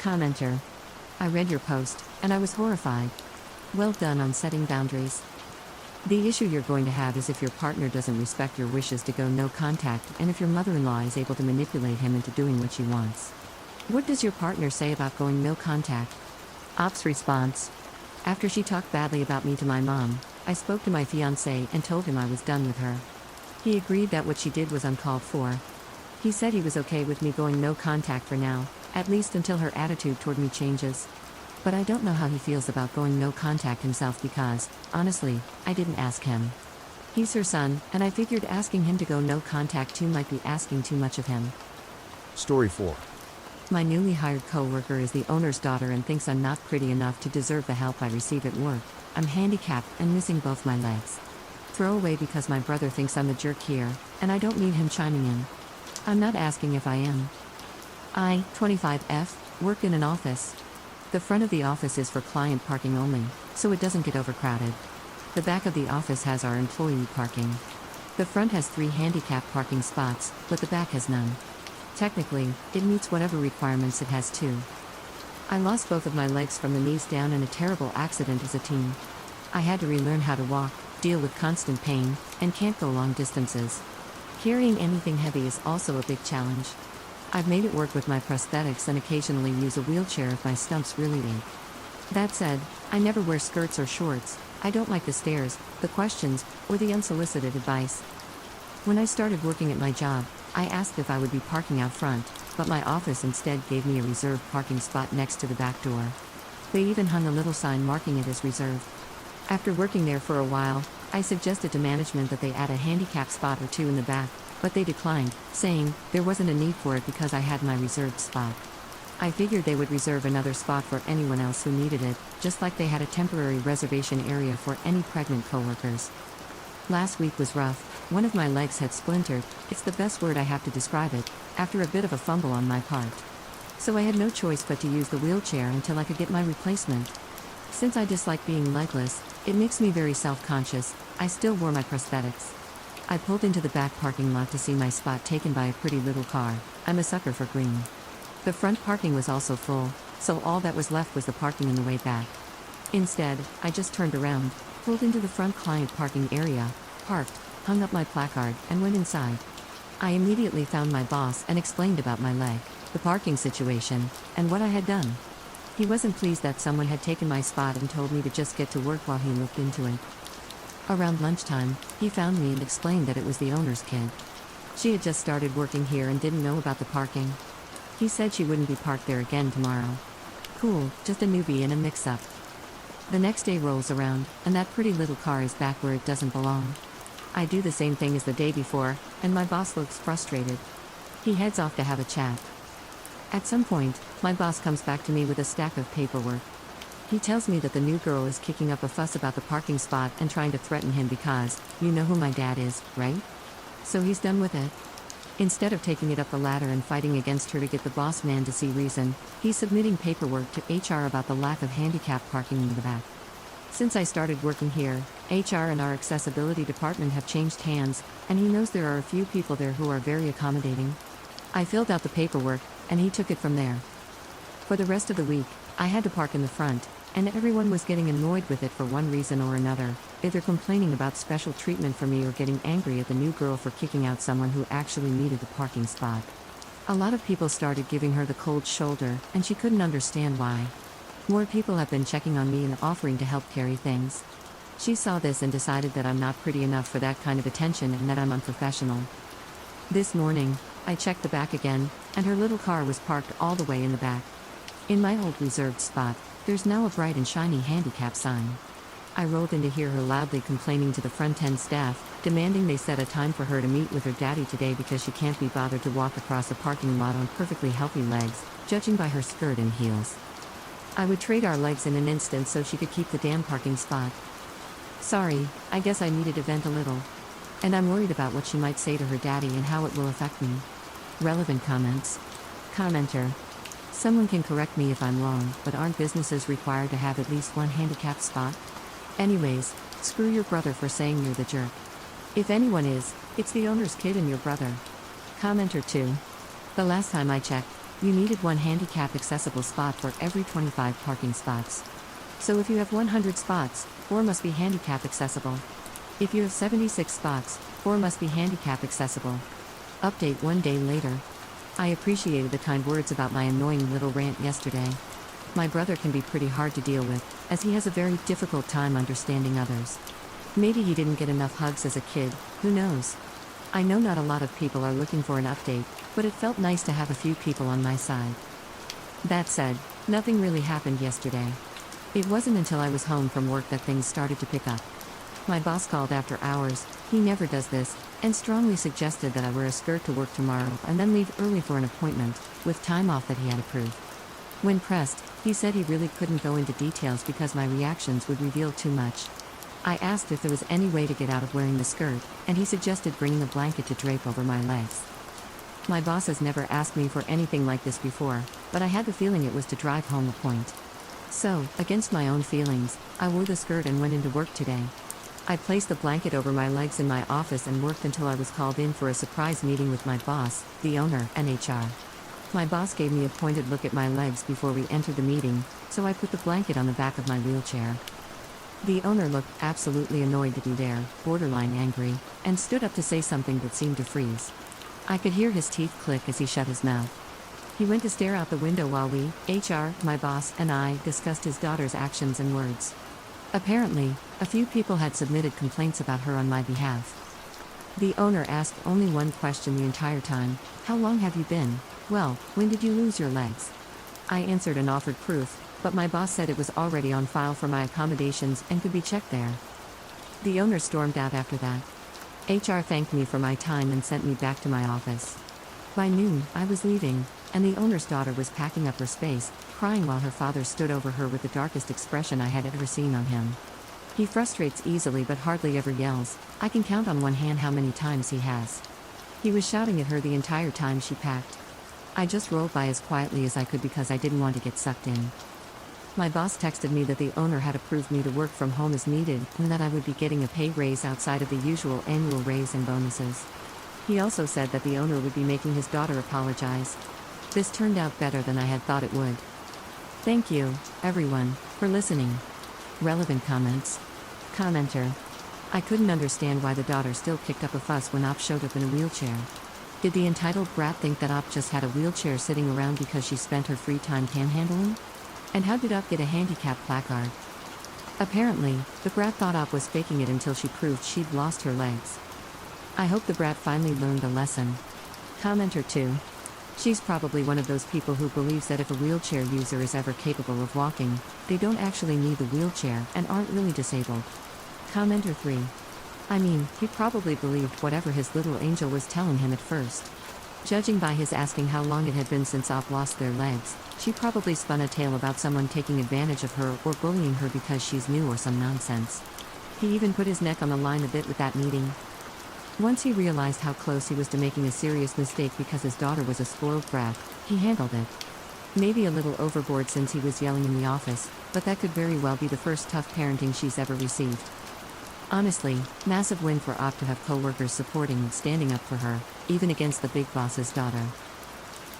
Commenter. I read your post, and I was horrified. Well done on setting boundaries. The issue you're going to have is if your partner doesn't respect your wishes to go no contact and if your mother-in-law is able to manipulate him into doing what she wants. What does your partner say about going no contact? Op's response. After she talked badly about me to my mom, I spoke to my fiancé and told him I was done with her. He agreed that what she did was uncalled for. He said he was okay with me going no contact for now, at least until her attitude toward me changes. But I don't know how he feels about going no contact himself because, honestly, I didn't ask him. He's her son, and I figured asking him to go no contact too might be asking too much of him. Story 4. My newly hired co-worker is the owner's daughter and thinks I'm not pretty enough to deserve the help I receive at work. I'm handicapped and missing both my legs. Throwaway because my brother thinks I'm a jerk here, and I don't need him chiming in. I'm not asking if I am. I, 25F, work in an office. The front of the office is for client parking only, so it doesn't get overcrowded. The back of the office has our employee parking. The front has 3 handicap parking spots, but the back has none. Technically, it meets whatever requirements it has too. I lost both of my legs from the knees down in a terrible accident as a teen. I had to relearn how to walk, deal with constant pain, and can't go long distances. Carrying anything heavy is also a big challenge. I've made it work with my prosthetics and occasionally use a wheelchair if my stumps really ache. That said, I never wear skirts or shorts. I don't like the stares, the questions, or the unsolicited advice. When I started working at my job, I asked if I would be parking out front, but my office instead gave me a reserved parking spot next to the back door. They even hung a little sign marking it as reserved. After working there for a while, I suggested to management that they add a handicap spot or 2 in the back, but they declined, saying there wasn't a need for it because I had my reserved spot. I figured they would reserve another spot for anyone else who needed it, just like they had a temporary reservation area for any pregnant coworkers. Last week was rough. One of my legs had splintered, it's the best word I have to describe it, after a bit of a fumble on my part. So I had no choice but to use the wheelchair until I could get my replacement. Since I dislike being legless, it makes me very self-conscious. I still wore my prosthetics. I pulled into the back parking lot to see my spot taken by a pretty little car. I'm a sucker for green. The front parking was also full, so all that was left was the parking in the way back. Instead, I just turned around, pulled into the front client parking area, parked, hung up my placard, and went inside. I immediately found my boss and explained about my leg, the parking situation, and what I had done. He wasn't pleased that someone had taken my spot and told me to just get to work while he looked into it. Around lunchtime, he found me and explained that it was the owner's kid. She had just started working here and didn't know about the parking. He said she wouldn't be parked there again tomorrow. Cool, just a newbie and a mix-up. The next day rolls around, and that pretty little car is back where it doesn't belong. I do the same thing as the day before, and my boss looks frustrated. He heads off to have a chat. At some point, my boss comes back to me with a stack of paperwork. He tells me that the new girl is kicking up a fuss about the parking spot and trying to threaten him because, you know who my dad is, right? So he's done with it. Instead of taking it up the ladder and fighting against her to get the boss man to see reason, he's submitting paperwork to HR about the lack of handicap parking in the back. Since I started working here, HR and our accessibility department have changed hands, and he knows there are a few people there who are very accommodating. I filled out the paperwork, and he took it from there. For the rest of the week, I had to park in the front, and everyone was getting annoyed with it for one reason or another, either complaining about special treatment for me or getting angry at the new girl for kicking out someone who actually needed the parking spot. A lot of people started giving her the cold shoulder, and she couldn't understand why. More people have been checking on me and offering to help carry things. She saw this and decided that I'm not pretty enough for that kind of attention and that I'm unprofessional. This morning, I checked the back again, and her little car was parked all the way in the back. In my old reserved spot, there's now a bright and shiny handicap sign. I rolled in to hear her loudly complaining to the front-end staff, demanding they set a time for her to meet with her daddy today because she can't be bothered to walk across a parking lot on perfectly healthy legs, judging by her skirt and heels. I would trade our legs in an instant so she could keep the damn parking spot. Sorry, I guess I needed to vent a little. And I'm worried about what she might say to her daddy and how it will affect me. Relevant comments. Commenter. Someone can correct me if I'm wrong, but aren't businesses required to have at least one handicapped spot? Anyways, screw your brother for saying you're the jerk. If anyone is, it's the owner's kid and your brother. Commenter 2. The last time I checked, you needed one handicap accessible spot for every 25 parking spots. So if you have 100 spots, 4 must be handicap accessible. If you have 76 spots, 4 must be handicap accessible. Update 1 day later. I appreciated the kind words about my annoying little rant yesterday. My brother can be pretty hard to deal with, as he has a very difficult time understanding others. Maybe he didn't get enough hugs as a kid, who knows? I know not a lot of people are looking for an update, but it felt nice to have a few people on my side. That said, nothing really happened yesterday. It wasn't until I was home from work that things started to pick up. My boss called after hours, he never does this, and strongly suggested that I wear a skirt to work tomorrow and then leave early for an appointment, with time off that he had approved. When pressed, he said he really couldn't go into details because my reactions would reveal too much. I asked if there was any way to get out of wearing the skirt, and he suggested bringing a blanket to drape over my legs. My boss has never asked me for anything like this before, but I had the feeling it was to drive home a point. So, against my own feelings, I wore the skirt and went into work today. I placed the blanket over my legs in my office and worked until I was called in for a surprise meeting with my boss, the owner, and HR. My boss gave me a pointed look at my legs before we entered the meeting, so I put the blanket on the back of my wheelchair. The owner looked absolutely annoyed to be there, borderline angry, and stood up to say something but seemed to freeze. I could hear his teeth click as he shut his mouth. He went to stare out the window while we, HR, my boss, and I, discussed his daughter's actions and words. Apparently, a few people had submitted complaints about her on my behalf. The owner asked only one question the entire time: "How long have you been? Well, when did you lose your legs?" I answered and offered proof, but my boss said it was already on file for my accommodations and could be checked there. The owner stormed out after that. HR thanked me for my time and sent me back to my office. By noon, I was leaving, and the owner's daughter was packing up her space, crying while her father stood over her with the darkest expression I had ever seen on him. He frustrates easily but hardly ever yells. I can count on one hand how many times he has. He was shouting at her the entire time she packed. I just rolled by as quietly as I could because I didn't want to get sucked in. My boss texted me that the owner had approved me to work from home as needed and that I would be getting a pay raise outside of the usual annual raise and bonuses. He also said that the owner would be making his daughter apologize. This turned out better than I had thought it would. Thank you, everyone, for listening. Relevant comments. Commenter. I couldn't understand why the daughter still kicked up a fuss when Op showed up in a wheelchair. Did the entitled brat think that Op just had a wheelchair sitting around because she spent her free time panhandling? And how did Op get a handicap placard? Apparently, the brat thought Op was faking it until she proved she'd lost her legs. I hope the brat finally learned a lesson. Commenter 2. She's probably one of those people who believes that if a wheelchair user is ever capable of walking, they don't actually need the wheelchair and aren't really disabled. Commenter 3. I mean, he probably believed whatever his little angel was telling him at first. Judging by his asking how long it had been since Op lost their legs, she probably spun a tale about someone taking advantage of her or bullying her because she's new or some nonsense. He even put his neck on the line a bit with that meeting. Once he realized how close he was to making a serious mistake because his daughter was a spoiled brat, he handled it. Maybe a little overboard since he was yelling in the office, but that could very well be the first tough parenting she's ever received. Honestly, massive win for Op to have coworkers supporting and standing up for her, even against the big boss's daughter.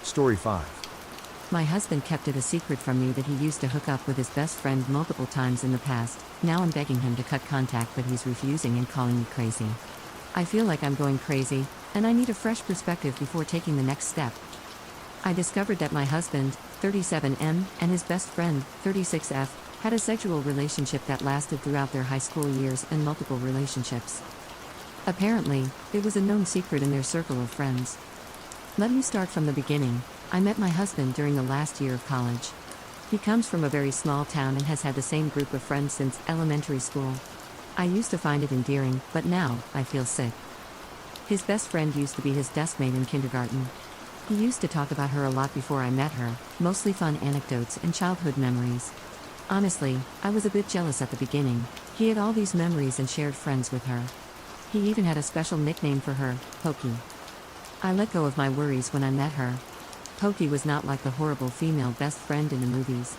Story 5. My husband kept it a secret from me that he used to hook up with his best friend multiple times in the past. Now I'm begging him to cut contact, but he's refusing and calling me crazy. I feel like I'm going crazy, and I need a fresh perspective before taking the next step. I discovered that my husband, 37M, and his best friend, 36F, had a sexual relationship that lasted throughout their high school years and multiple relationships. Apparently, it was a known secret in their circle of friends. Let me start from the beginning. I met my husband during the last year of college. He comes from a very small town and has had the same group of friends since elementary school. I used to find it endearing, but now, I feel sick. His best friend used to be his deskmate in kindergarten. He used to talk about her a lot before I met her, mostly fun anecdotes and childhood memories. Honestly, I was a bit jealous at the beginning. He had all these memories and shared friends with her. He even had a special nickname for her, Pokey. I let go of my worries when I met her. Pokey was not like the horrible female best friend in the movies.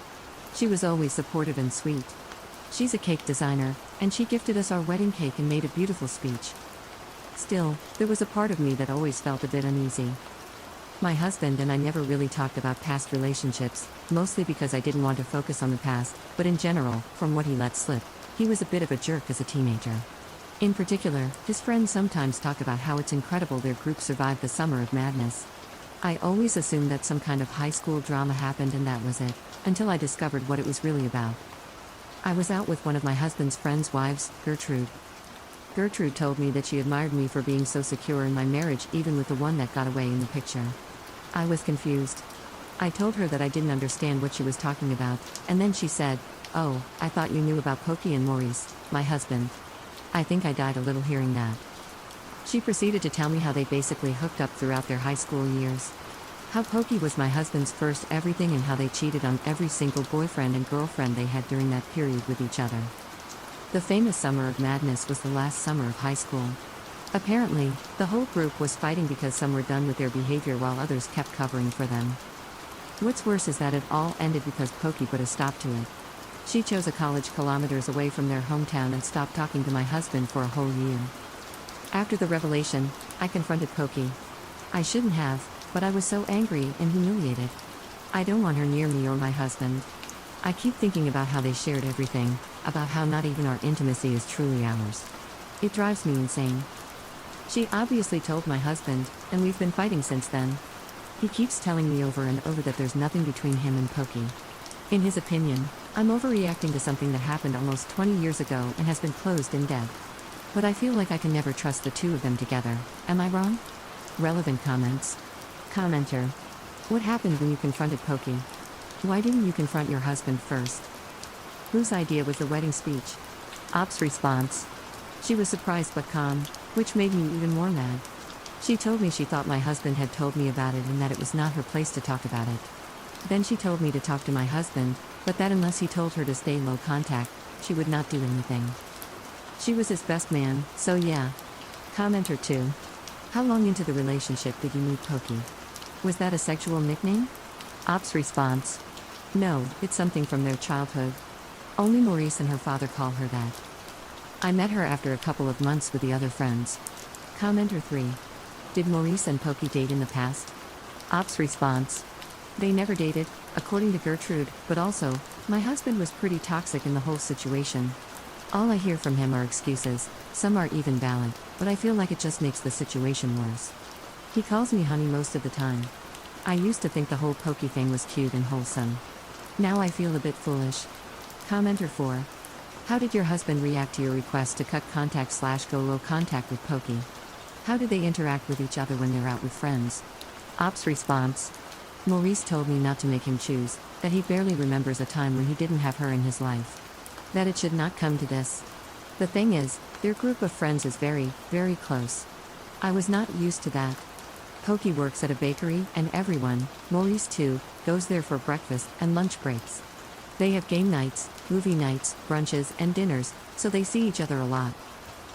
She was always supportive and sweet. She's a cake designer, and she gifted us our wedding cake and made a beautiful speech. Still, there was a part of me that always felt a bit uneasy. My husband and I never really talked about past relationships, mostly because I didn't want to focus on the past, but in general, from what he let slip, he was a bit of a jerk as a teenager. In particular, his friends sometimes talk about how it's incredible their group survived the summer of madness. I always assumed that some kind of high school drama happened and that was it, until I discovered what it was really about. I was out with one of my husband's friends' wives, Gertrude. Gertrude told me that she admired me for being so secure in my marriage even with the one that got away in the picture. I was confused. I told her that I didn't understand what she was talking about, and then she said, "Oh, I thought you knew about Pokey and Maurice, my husband." I think I died a little hearing that. She proceeded to tell me how they basically hooked up throughout their high school years. How Pokey was my husband's first everything and how they cheated on every single boyfriend and girlfriend they had during that period with each other. The famous summer of madness was the last summer of high school. Apparently, the whole group was fighting because some were done with their behavior while others kept covering for them. What's worse is that it all ended because Pokey put a stop to it. She chose a college kilometers away from their hometown and stopped talking to my husband for a whole year. After the revelation, I confronted Pokey. I shouldn't have, but I was so angry and humiliated. I don't want her near me or my husband. I keep thinking about how they shared everything, about how not even our intimacy is truly ours. It drives me insane. She obviously told my husband, and we've been fighting since then. He keeps telling me over and over that there's nothing between him and Pokey. In his opinion, I'm overreacting to something that happened almost 20 years ago and has been closed and dead. But I feel like I can never trust the two of them together. Am I wrong? Relevant comments. Commenter. What happened when you confronted Pokey? Why didn't you confront your husband first? Whose idea was the wedding speech? Op's response. She was surprised but calm, which made me even more mad. She told me she thought my husband had told me about it and that it was not her place to talk about it. Then she told me to talk to my husband, but that unless he told her to stay low contact, she would not do anything. She was his best man, so yeah. Commenter 2. How long into the relationship did you meet Pokey? Was that a sexual nickname? Op's response. No, it's something from their childhood. Only Maurice and her father call her that. I met her after a couple of months with the other friends. Commenter 3. Did Maurice and Pokey date in the past? Op's response. They never dated, according to Gertrude, but also, my husband was pretty toxic in the whole situation. All I hear from him are excuses, some are even valid, but I feel like it just makes the situation worse. He calls me honey most of the time. I used to think the whole pokey thing was cute and wholesome. Now I feel a bit foolish. Commenter 4. How did your husband react to your request to cut contact/go low contact with Pokey? How do they interact with each other when they're out with friends? Ops response. Maurice told me not to make him choose, that he barely remembers a time when he didn't have her in his life. That it should not come to this. The thing is, their group of friends is very, very close. I was not used to that. Pokey works at a bakery, and everyone, Maurice too, goes there for breakfast and lunch breaks. They have game nights, movie nights, brunches, and dinners, so they see each other a lot.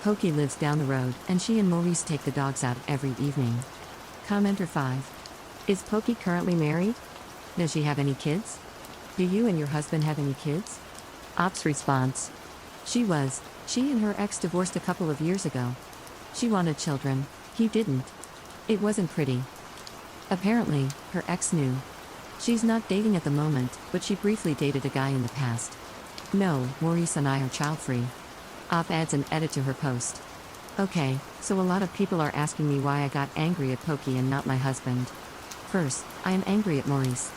Pokey lives down the road, and she and Maurice take the dogs out every evening. Commenter 5. Is Pokey currently married? Does she have any kids? Do you and your husband have any kids? Ops response. She and her ex divorced a couple of years ago. She wanted children, he didn't. It wasn't pretty. Apparently, her ex knew. She's not dating at the moment, but she briefly dated a guy in the past. No, Maurice and I are child-free. Op adds an edit to her post. Okay, so a lot of people are asking me why I got angry at Pokey and not my husband. First, I am angry at Maurice.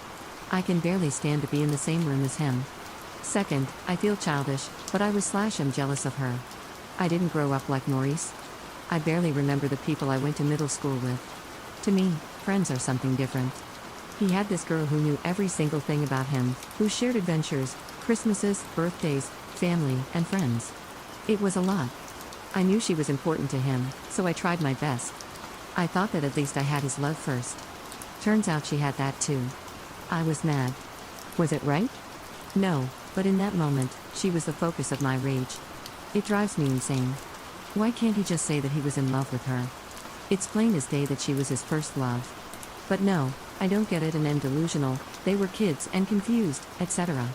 I can barely stand to be in the same room as him. Second, I feel childish, but I am jealous of her. I didn't grow up like Maurice. I barely remember the people I went to middle school with. To me, friends are something different. He had this girl who knew every single thing about him, who shared adventures, Christmases, birthdays, family, and friends. It was a lot. I knew she was important to him, so I tried my best. I thought that at least I had his love first. Turns out she had that too. I was mad. Was it right? No, but in that moment, she was the focus of my rage. It drives me insane. Why can't he just say that he was in love with her? It's plain as day that she was his first love. But no, I don't get it and am delusional, they were kids and confused, etc.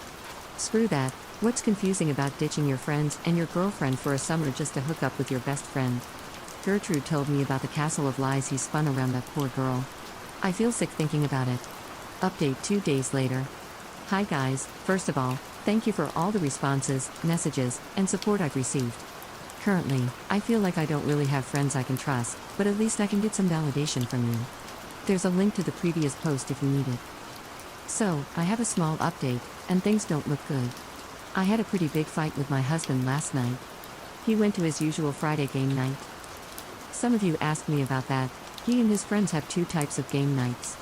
Screw that, what's confusing about ditching your friends and your girlfriend for a summer just to hook up with your best friend? Gertrude told me about the castle of lies he spun around that poor girl. I feel sick thinking about it. Update 2 days later. Hi guys, first of all, thank you for all the responses, messages, and support I've received. Currently, I feel like I don't really have friends I can trust, but at least I can get some validation from you. There's a link to the previous post if you need it. So, I have a small update, and things don't look good. I had a pretty big fight with my husband last night. He went to his usual Friday game night. Some of you asked me about that. He and his friends have 2 types of game nights.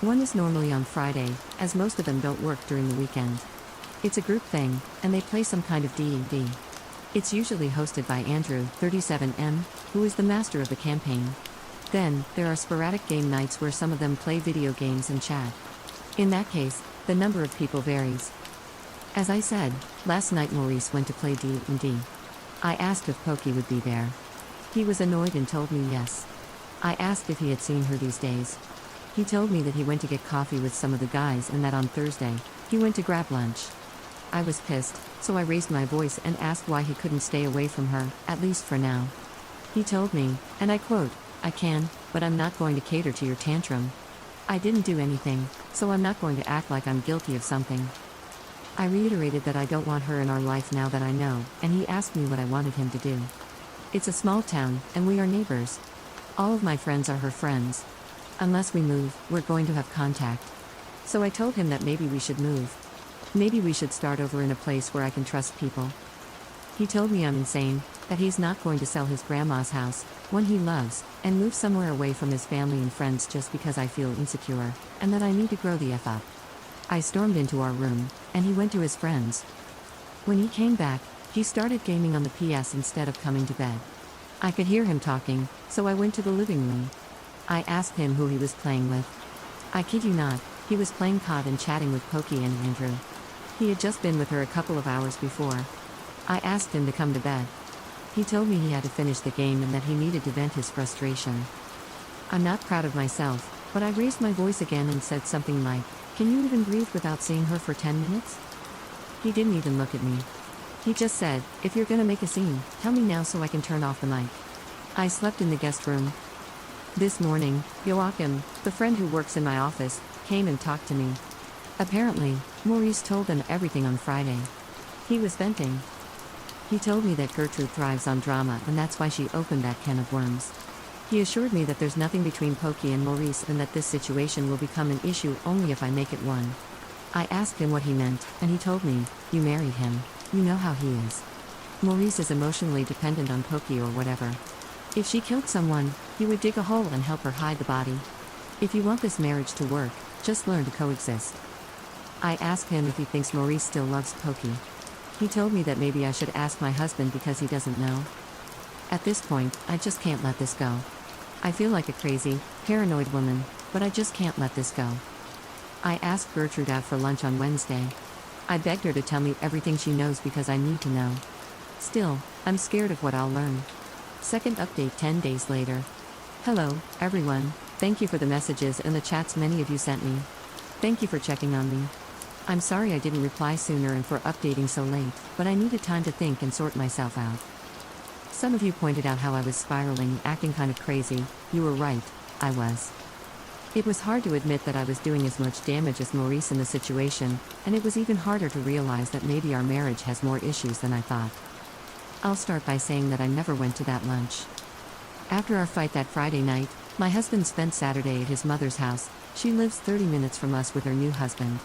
One is normally on Friday, as most of them don't work during the weekend. It's a group thing, and they play some kind of D&D. It's usually hosted by Andrew, 37M, who is the master of the campaign. Then, there are sporadic game nights where some of them play video games and chat. In that case, the number of people varies. As I said, last night Maurice went to play D&D. I asked if Pokey would be there. He was annoyed and told me yes. I asked if he had seen her these days. He told me that he went to get coffee with some of the guys and that on Thursday, he went to grab lunch. I was pissed, so I raised my voice and asked why he couldn't stay away from her, at least for now. He told me, and I quote, "I can, but I'm not going to cater to your tantrum." I didn't do anything, so I'm not going to act like I'm guilty of something. I reiterated that I don't want her in our life now that I know, and he asked me what I wanted him to do. It's a small town, and we are neighbors. All of my friends are her friends. Unless we move, we're going to have contact. So I told him that maybe we should move. Maybe we should start over in a place where I can trust people. He told me I'm insane, that he's not going to sell his grandma's house, one he loves, and move somewhere away from his family and friends just because I feel insecure, and that I need to grow the F up. I stormed into our room, and he went to his friends. When he came back, he started gaming on the PS instead of coming to bed. I could hear him talking, so I went to the living room. I asked him who he was playing with. I kid you not, he was playing COD and chatting with Pokey and Andrew. He had just been with her a couple of hours before. I asked him to come to bed. He told me he had to finish the game and that he needed to vent his frustration. I'm not proud of myself, but I raised my voice again and said something like, "Can you even breathe without seeing her for 10 minutes?" He didn't even look at me. He just said, "If you're gonna make a scene, tell me now so I can turn off the mic." I slept in the guest room. This morning, Joachim, the friend who works in my office, came and talked to me. Apparently, Maurice told them everything on Friday. He was venting. He told me that Gertrude thrives on drama and that's why she opened that can of worms. He assured me that there's nothing between Pokey and Maurice and that this situation will become an issue only if I make it one. I asked him what he meant, and he told me, "You married him. You know how he is. Maurice is emotionally dependent on Pokey or whatever. If she killed someone, he would dig a hole and help her hide the body. If you want this marriage to work, just learn to coexist." I asked him if he thinks Maurice still loves Pokey. He told me that maybe I should ask my husband because he doesn't know. At this point, I just can't let this go. I feel like a crazy, paranoid woman, but I just can't let this go. I asked Gertrude out for lunch on Wednesday. I begged her to tell me everything she knows because I need to know. Still, I'm scared of what I'll learn. Second update 10 days later. Hello, everyone. Thank you for the messages and the chats many of you sent me. Thank you for checking on me. I'm sorry I didn't reply sooner and for updating so late, but I needed time to think and sort myself out. Some of you pointed out how I was spiraling, acting kind of crazy. You were right, I was. It was hard to admit that I was doing as much damage as Maurice in the situation, and it was even harder to realize that maybe our marriage has more issues than I thought. I'll start by saying that I never went to that lunch. After our fight that Friday night, my husband spent Saturday at his mother's house. She lives 30 minutes from us with her new husband.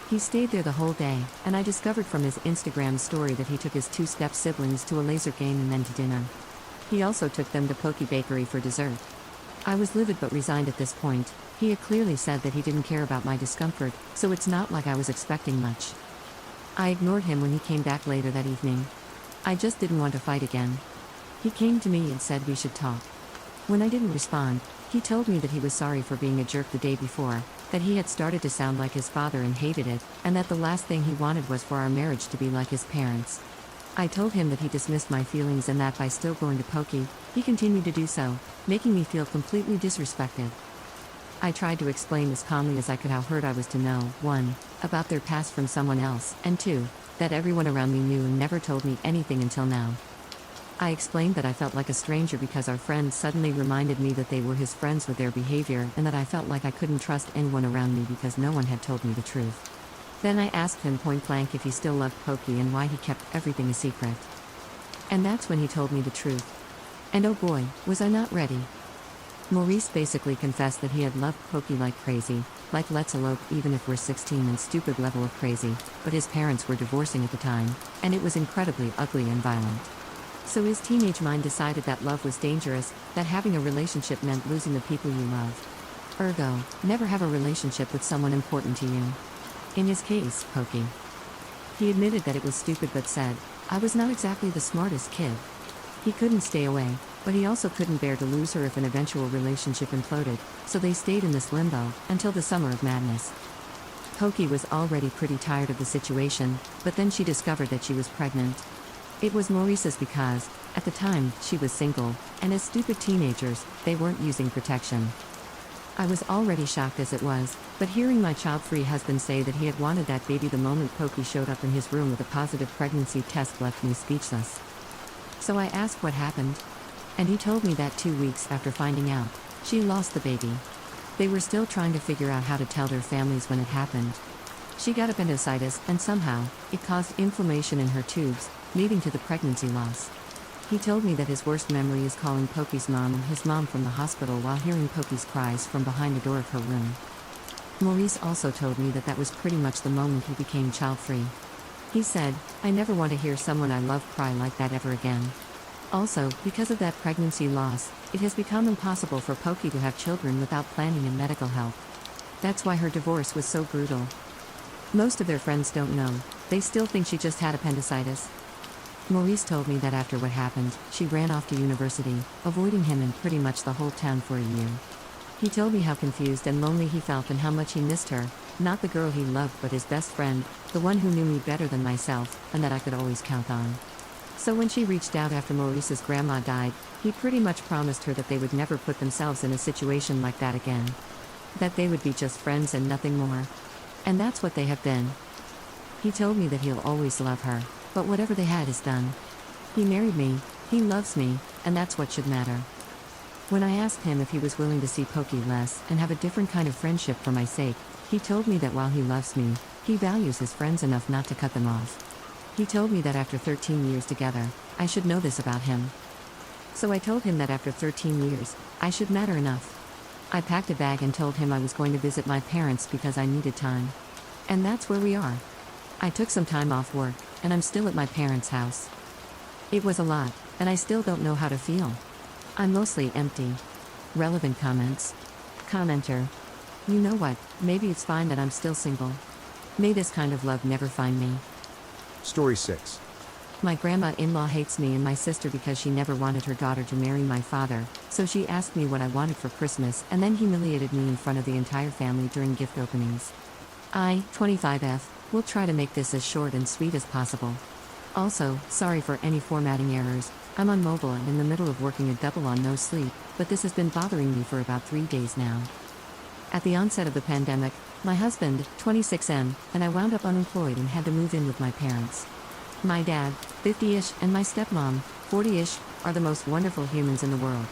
He stayed there the whole day, and I discovered from his Instagram story that he took his two step siblings to a laser game and then to dinner. He also took them to Poke Bakery for dessert. I was livid but resigned at this point. He had clearly said that he didn't care about my discomfort, so it's not like I was expecting much. I ignored him when he came back later that evening. I just didn't want to fight again. He came to me and said we should talk. When I didn't respond, he told me that he was sorry for being a jerk the day before, that he had started to sound like his father and hated it, and that the last thing he wanted was for our marriage to be like his parents. I told him that he dismissed my feelings and that by still going to Pokey, he continued to do so, making me feel completely disrespected. I tried to explain as calmly as I could how hurt I was to know, 1, about their past from someone else, and 2, that everyone around me knew and never told me anything until now. I explained that I felt like a stranger because our friends suddenly reminded me that they were his friends with their behavior and that I felt like I couldn't trust anyone around me because no one had told me the truth. Then I asked him point blank if he still loved Pokey and why he kept everything a secret. And that's when he told me the truth. And oh boy, was I not ready. Maurice basically confessed that he had loved Pokey like crazy, like let's elope even if we're 16 and stupid level of crazy, but his parents were divorcing at the time, and it was incredibly ugly and violent. So his teenage mind decided that love was dangerous, that having a relationship meant losing the people you love. Ergo, never have a relationship with someone important to you. In his case, Pokey. He admitted that it was stupid but said, I was not exactly the smartest kid. He couldn't stay away, but he also couldn't bear to lose her if an eventual relationship imploded, so they stayed in this limbo, until the summer of madness. Pokey was already pretty tired of the situation, but then she discovered that she was pregnant. It was Maurice's because, at the time, she was single, and as stupid teenagers, they weren't using protection. I was already shocked as it was, but hearing my child-free husband say that he had wanted that baby the moment Pokey showed up in his room with a positive pregnancy test left me speechless. So I asked what happened. And he told me that 2 weeks after finding out, she lost the baby. They were still trying to figure out how to tell their families when it happened. She got appendicitis, and somehow, it caused inflammation in her tubes, leading to the pregnancy loss. He told me that his worst memory is calling Pokey's mom and his mom from the hospital while hearing Pokey's cries from behind the door of her room. Maurice also told me that that was pretty much the moment he became child-free. He said, I never want to hear someone I love cry like that ever again. Also, because of that pregnancy loss, it has become impossible for Pokey to have children without planning and medical help. That's why her divorce was so brutal. Most of their friends don't know, they still think she just had appendicitis. Maurice told me that after what happened, she ran off to university, avoiding him and pretty much the whole town for a year. He told me how confused and lonely he felt and how much he missed her, not the girl he loved but his best friend, the one who knew me better than myself, and that I could always count on. So when she reached out after Maurice's grandma died, he pretty much promised her that they would never put themselves in a situation like that again. That they would be just friends and nothing more. And that's what they have been. He told me that he'll always love her, but whatever they had is done. He married me, he loves me, and that's what should matter. When I asked him if he was willing to see Pokey less and have a different kind of friendship for my sake, He told me that while he loves me, he values his friends enough not to cut them off. He told me that after 13 years together, I should know this about him. So I told him that after 13 years, I should matter enough. I packed a bag and told him I was going to visit my parents because I needed time. And that's where we are. I took some time off work, and I'm still at my parents' house. It was a lot, and I still don't know how to feel. I'm mostly empty. Relevant comments. Commenter. You know what, maybe it's fine that I'm still single. May this kind of love never find me. Story 6. My grandma-in-law hates me and my sister because she never wanted her daughter to marry my father, so she asked me what I wanted for Christmas and then humiliated me in front of the entire family during gift openings. I, 25F, will try to make this as short and sweet as possible. Also, sorry for any formatting errors, I'm on mobile and in the middle of working a double on no sleep, but this has been bothering me for about 3 days now. At the onset of the pandemic, my husband, 26M, and I wound up unemployed and had to move in with my parents. My dad, 50-ish, and my stepmom, 40-ish, are the most wonderful humans in the world.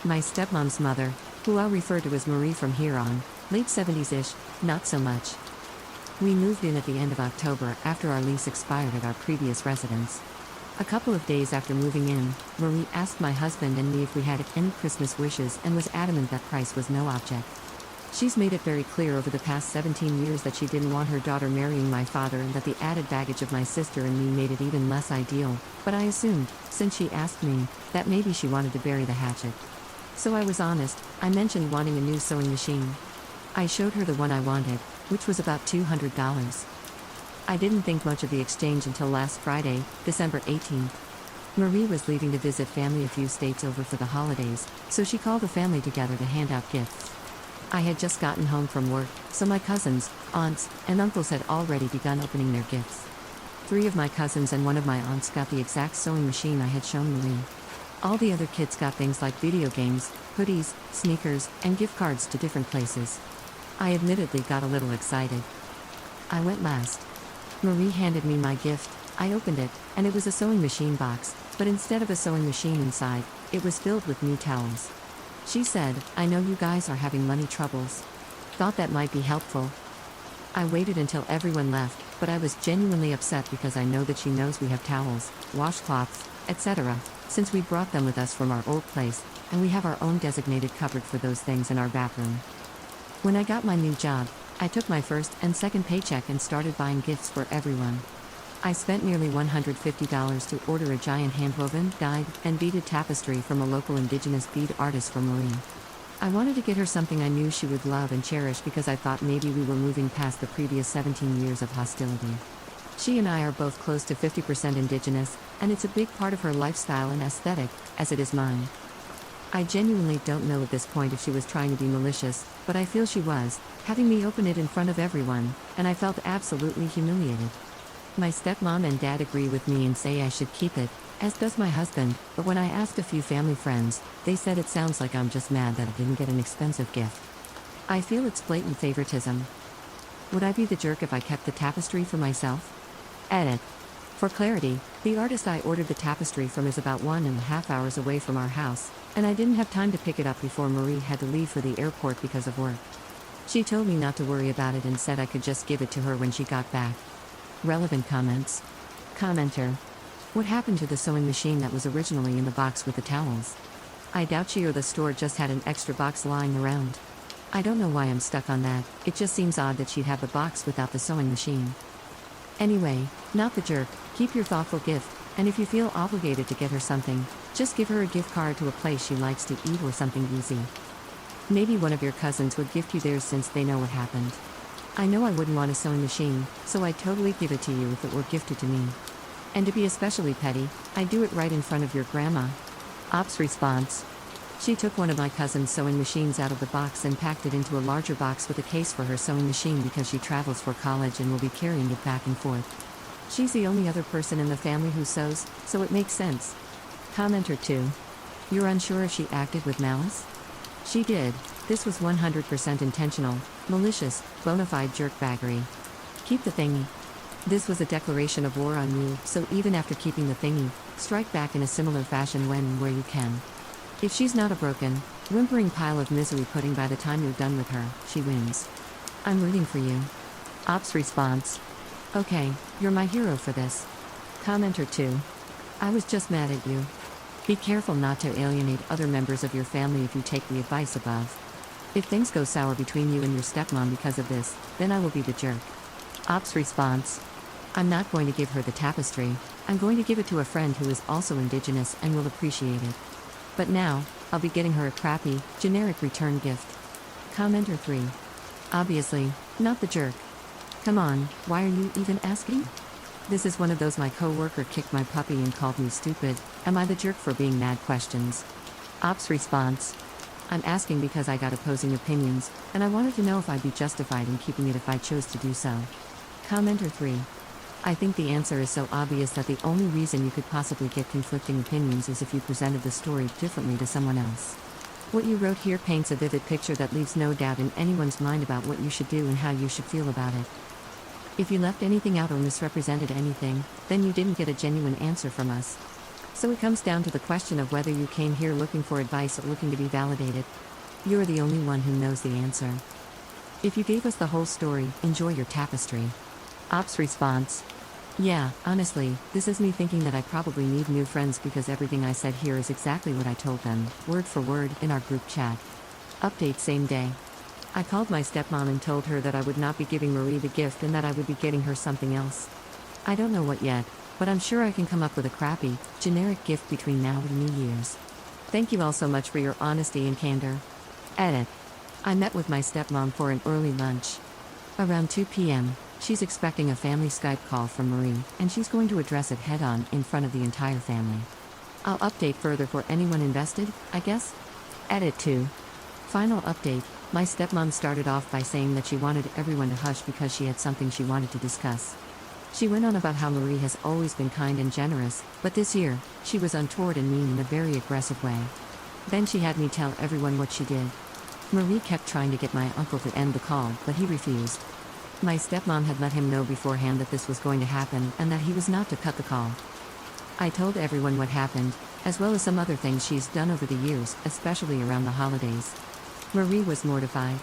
My stepmom's mother, who I'll refer to as Marie from here on, late 70s-ish, not so much. We moved in at the end of October after our lease expired at our previous residence. A couple of days after moving in, Marie asked my husband and me if we had any Christmas wishes and was adamant that price was no object. She's made it very clear over the past 17 years that she didn't want her daughter marrying my father and that the added baggage of my sister and me made it even less ideal, but I assumed, since she asked me, that maybe she wanted to bury the hatchet. So I was honest, I mentioned wanting a new sewing machine. I showed her the one I wanted, which was about $200. I didn't think much of the exchange until last Friday, December 18th. Marie was leaving to visit family a few states over for the holidays, so she called the family together to hand out gifts. I had just gotten home from work, so my cousins, aunts, and uncles had already begun opening their gifts. 3 of my cousins and 1 of my aunts got the exact sewing machine I had shown Marie. All the other kids got things like video games, hoodies, sneakers, and gift cards to different places. I admittedly got a little excited. I went last. Marie handed me my gift, I opened it, and it was a sewing machine box, but instead of a sewing machine inside, it was filled with new towels. She said, "I know you guys are having money troubles. Thought that might be helpful." I waited until everyone left, but I was genuinely upset because I know that she knows we have towels, washcloths, etc., since we brought them with us from our old place, and we have our own designated cupboard for those things in our bathroom. When I got my new job, I took my first and second paycheck and started buying gifts for everyone. I spent nearly $150 to order a giant hand-woven, dyed, and beaded tapestry from a local indigenous bead artist for Marie. I wanted to get her something I knew she would love and cherish because I thought maybe we were moving past the previous 17 years of hostility. She and I are both close to 50% indigenous, and it's a big part of her lifestyle and aesthetic, as it is mine. I genuinely don't know at this point if she was trying to be malicious, but I feel she was, having me open it in front of everyone, and I felt absolutely humiliated. My stepmom and dad agree with me and say I should keep it, as does my husband, but when I asked a few family friends, they said it sounds like I'm just mad that I didn't get an expensive gift. I feel it's blatant favoritism. Would I be the jerk if I kept the tapestry for myself? Edit. For clarity, the artist I ordered the tapestry from is about 1.5 hours away from our house, and I didn't have time to pick it up before Marie had to leave for the airport because of work. She told me not to worry about it and said I could just give it to her when she got back. Relevant comments. Commenter. What happened to the sewing machine that was originally in the box with the towels? I doubt she or the store just had an extra box lying around. I don't know why I'm stuck on that, it just seems odd that she'd have the box without the sewing machine. Anyway, not the jerk, keep your thoughtful gift, and if you feel obligated to get her something, just give her a gift card to a place she likes to eat or something easy. Maybe one of your cousins would gift you theirs since they know what happened. I know I wouldn't want a sewing machine, so I'd totally give it to you if it were gifted to me. And to be especially petty, I'd do it right in front of your grandma. Ops response. She took one of my cousin's sewing machines out of the box and packed it into a larger box with a case for her sewing machine because she travels for college and will be carrying it back and forth. She's the only other person in the family who sews, so it makes sense. Commenter 2. You're unsure if she acted with malice? She did. This was 100% intentional, malicious, bona fide jerkbaggery. Keep the thingy. This was a declaration of war on you, so even after keeping the thingy, strike back in a similar fashion when and where you can. If she's not a broken, whimpering pile of misery pudding by the time you're done with her, she wins. I'm rooting for you. Ops response. Okay, you're my hero for this. Commenter 2. I was just mad at you. Be careful not to alienate other members of your family if you take the advice above. If things go sour between you and your stepmom because of this, then I will be the jerk. Ops response. I'm not going to give her the tapestry, I'm going to give it to a friend who is also indigenous and will appreciate it. But now, I'll be getting her a crappy, generic return gift. Commenter 3. Obviously, not the jerk. Come on, why are you even asking? This is one of those my co-worker kicked my puppy and called me stupid, am I the jerk for being mad questions? Ops response. I'm asking because I got opposing opinions, and I wanted to know if I'd be justified in keeping it if I chose to do so. Commenter 3. I think the answer is so obvious that the only reason you could possibly get conflicting opinions is if you presented the story differently to someone else. What you wrote here paints a vivid picture that leaves no doubt in anyone's mind about what you should do and how you should feel about it. If you left anything out or misrepresented anything, then you didn't get a genuine answer from us. So it comes down to the question of whether you came here looking for advice or looking to be validated. You're the only one who knows the answer. If you gave us the whole story, enjoy your tapestry. Ops response. Yeah, honestly, this is me thinking that I probably need new friends because everything I said here is exactly what I told them, word for word, in our group chat. Update same day. I called my stepmom and told her that I would not be giving Marie the gift and that I would be getting her something else. I don't know what yet, but I'm sure I can come up with a crappy, generic gift between now and New Year's. Thank you all so much for your honesty and candor. Edit. I met with my stepmom for an early lunch. Around 2 p.m., she's expecting a family Skype call from Marie, and she's going to address it head-on in front of the entire family. I'll update further for anyone invested, I guess? Edit 2. Final update. My stepmom started off by saying that she wanted everyone to hush because she had something she wanted to discuss. She went on about how Marie has always been kind and generous, but this year, she was untoward and mean in a very aggressive way. Then she had me tell everyone what she did. Marie kept trying to get my uncle to end the call, but he refused. My stepmom had let him know beforehand that this was going to happen and that he was not to cut the call. I told everyone what happened, as well as some other things she's done over the years, especially around the holidays. Marie was mortified.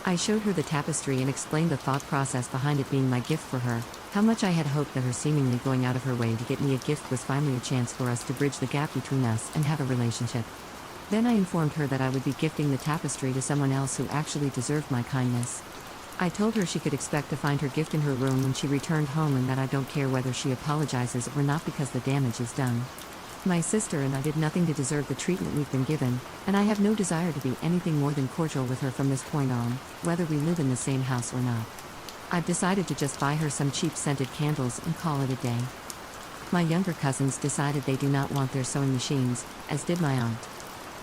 I showed her the tapestry and explained the thought process behind it being my gift for her, how much I had hoped that her seemingly going out of her way to get me a gift was finally a chance for us to bridge the gap between us and have a relationship. Then I informed her that I would be gifting the tapestry to someone else who actually deserved my kindness. I told her she could expect to find her gift in her room when she returned home and that I don't care whether she apologizes or not because the damage is done. My sister and I did nothing to deserve the treatment we've been given, and I have no desire to be anything more than cordial with her from this point on, whether we live in the same house or not. I've decided to just buy her some cheap scented candles and call it a day. My younger cousins decided they do not want their sewing machines, as did my aunt.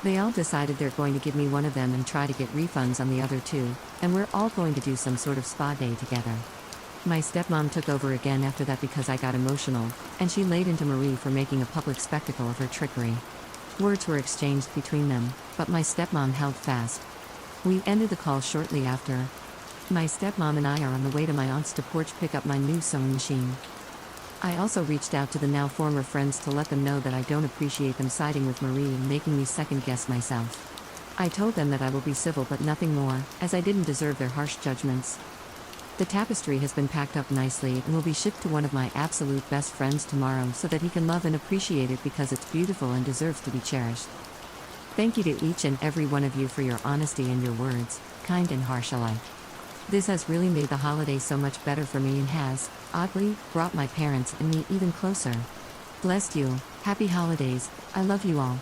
They all decided they're going to give me one of them and try to get refunds on the other two, and we're all going to do some sort of spa day together. My stepmom took over again after that because I got emotional, and she laid into Marie for making a public spectacle of her trickery. Words were exchanged between them, but my stepmom held fast. We ended the call shortly after. My stepmom and I are on the way to my aunt's to porch pick up my new sewing machine. I also reached out to the now former friends to let them know that I don't appreciate them siding with Marie and making me second-guess myself. I told them that I will be civil but nothing more, as I didn't deserve their harsh judgments. The tapestry has been packed up nicely and will be shipped to one of my absolute best friends tomorrow so that he can love and appreciate it because it's beautiful and deserves to be cherished. Thank you to each and every one of you for your honesty and your words, kind and harsh alike. This has really made the holiday so much better for me and has, oddly, brought my parents and me even closer. Bless you, happy holidays, I love you all.